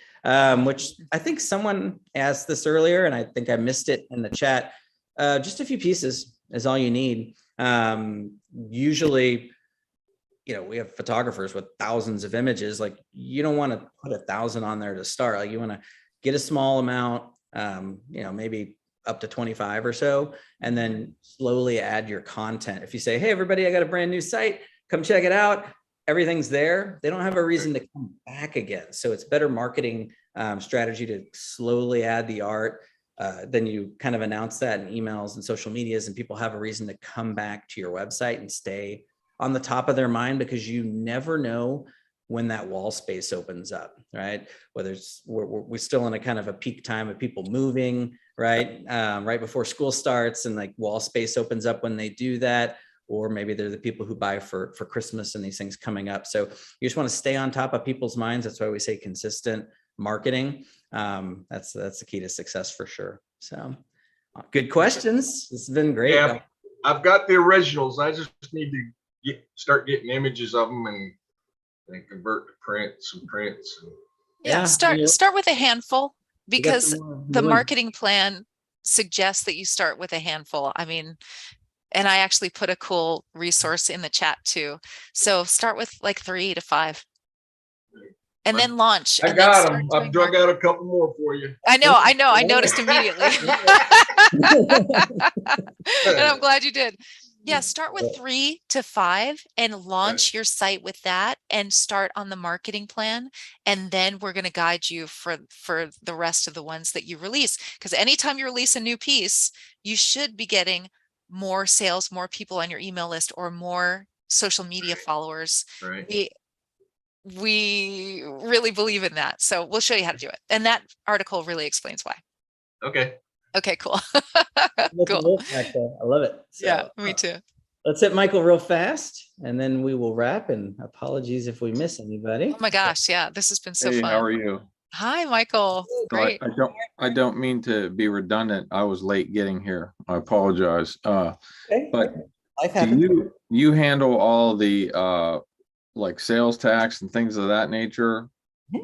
which I think someone asked this earlier and I think I missed it in the chat. Just a few pieces is all you need. Usually, we have photographers with thousands of images. Like you don't want to put 1,000 on there to start. Like you want to get a small amount, maybe up to 25 or so, and then slowly add your content. If you say, hey, everybody, I got a brand new site, come check it out. Everything's there. They don't have a reason to come back again. So it's better marketing strategy to slowly add the art. Then you kind of announce that in emails and social medias, and people have a reason to come back to your website and stay on the top of their mind, because you never know when that wall space opens up, right? Whether we're still in a kind of a peak time of people moving, right? Right before school starts, and like wall space opens up when they do that, or maybe they're the people who buy for Christmas and these things coming up. So you just want to stay on top of people's minds. That's why we say consistent marketing. That's the key to success for sure. So good questions. This has been great. Yeah, I've got the originals. I just need to start getting images of them and convert to prints. And start with a handful, because the marketing plan suggests that you start with a handful. I mean, and I actually put a cool resource in the chat too. So start with like 3 to 5. And then launch. I got them. I've drug out a couple more for you. I know. I noticed immediately. And I'm glad you did. Yeah, start with 3 to 5 and launch your site with that and start on the marketing plan. And then we're going to guide you for the rest of the ones that you release. Because anytime you release a new piece, you should be getting more sales, more people on your email list, or more social media followers. Right. We really believe in that. So we'll show you how to do it. And that article really explains why. Okay, cool. Cool. I love it. So, yeah, me too. Let's hit Michael real fast and then we will wrap, and apologies if we miss anybody. Oh my gosh. Yeah, this has been so fun. How are you? Hi, Michael. Great. I don't mean to be redundant. I was late getting here. I apologize. Okay. But you handle all the like sales tax and things of that nature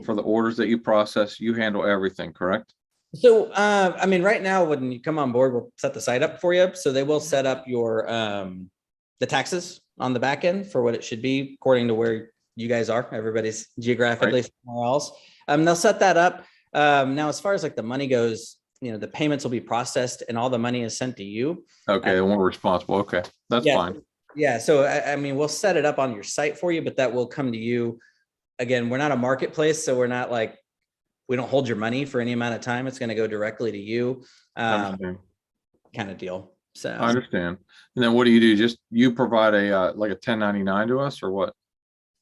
for the orders that you process. You handle everything, correct? So, I mean, right now, when you come on board, we'll set the site up for you. So they will set up your, the taxes on the back end for what it should be according to where you guys are. Everybody's geographically somewhere else. They'll set that up. Now, as far as like the money goes, the payments will be processed and all the money is sent to you. Okay. We're responsible. Okay. That's fine. Yeah. So, I mean, we'll set it up on your site for you, but that will come to you. Again, we're not a marketplace, so we're not like, we don't hold your money for any amount of time. It's going to go directly to you, kind of deal. So I understand. And then what do? Just you provide a like a 1099 to us, or what?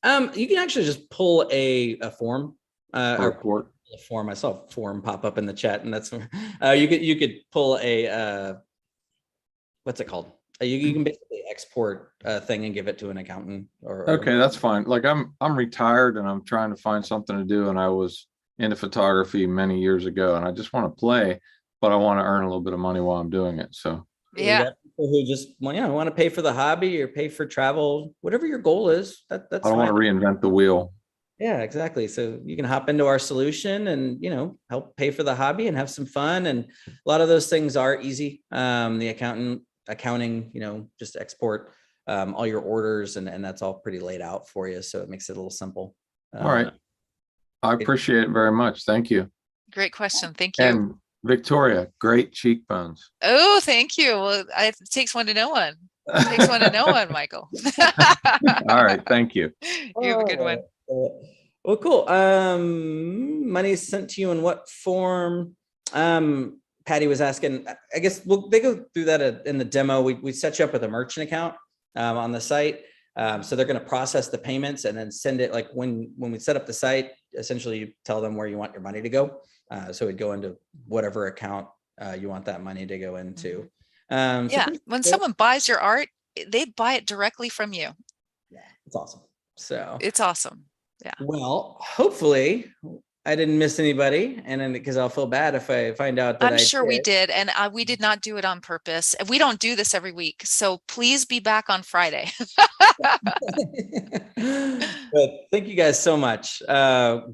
You can actually just pull a form. Report. A form. I saw a form pop up in the chat, and that's you could pull a what's it called? You can basically export a thing and give it to an accountant or. Okay, that's fine. Like I'm retired and I'm trying to find something to do, and I was into photography many years ago, and I just want to play, but I want to earn a little bit of money while I'm doing it. So You Yeah. got people who just want to pay for the hobby or pay for travel, whatever your goal is. That's I don't want to fine. reinvent the wheel. Yeah, exactly. So you can hop into our solution and, help pay for the hobby and have some fun. And a lot of those things are easy. The accounting, just export all your orders and that's all pretty laid out for you. So it makes it a little simple. All right. I appreciate it very much. Thank you. Great question. Thank you. And Victoria, great cheekbones. Oh, thank you. Well, it takes one to know one. It takes one to know one, Michael. All right. Thank you. You have a good one. Well, cool. Money is sent to you in what form? Patty was asking, I guess they go through that in the demo. We set you up with a merchant account on the site. So they're going to process the payments and then send it, like when we set up the site, essentially you tell them where you want your money to go. So it'd go into whatever account you want that money to go into. Yeah. When someone buys your art, they buy it directly from you. Yeah, it's awesome. So it's awesome. Yeah. Well, hopefully I didn't miss anybody, and then because I'll feel bad if I find out that I'm sure we did, and we did not do it on purpose. We don't do this every week, so please be back on Friday. But thank you guys so much.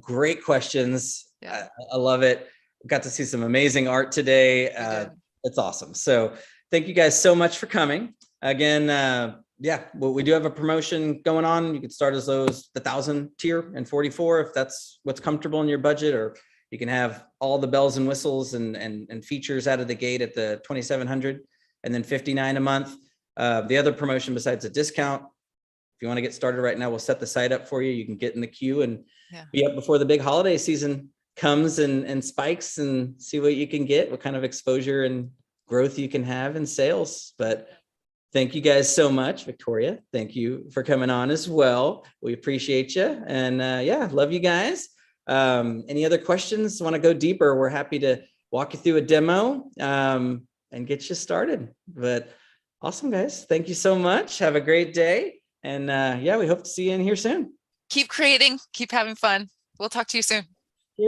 Great questions. Yeah. I love it. Got to see some amazing art today. It's awesome. So thank you guys so much for coming again. Well, we do have a promotion going on. You could start as low as the 1,000 tier and 44 if that's what's comfortable in your budget, or you can have all the bells and whistles and features out of the gate at the 2,700 and then 59 a month. The other promotion besides a discount, if you want to get started right now, we'll set the site up for you. You can get in the queue and be up before the big holiday season comes and spikes, and see what you can get, what kind of exposure and growth you can have in sales. But thank you guys so much. Victoria, thank you for coming on as well. We appreciate you. And love you guys. Any other questions? Want to go deeper? We're happy to walk you through a demo and get you started. But awesome, guys. Thank you so much. Have a great day. And we hope to see you in here soon. Keep creating, keep having fun. We'll talk to you soon.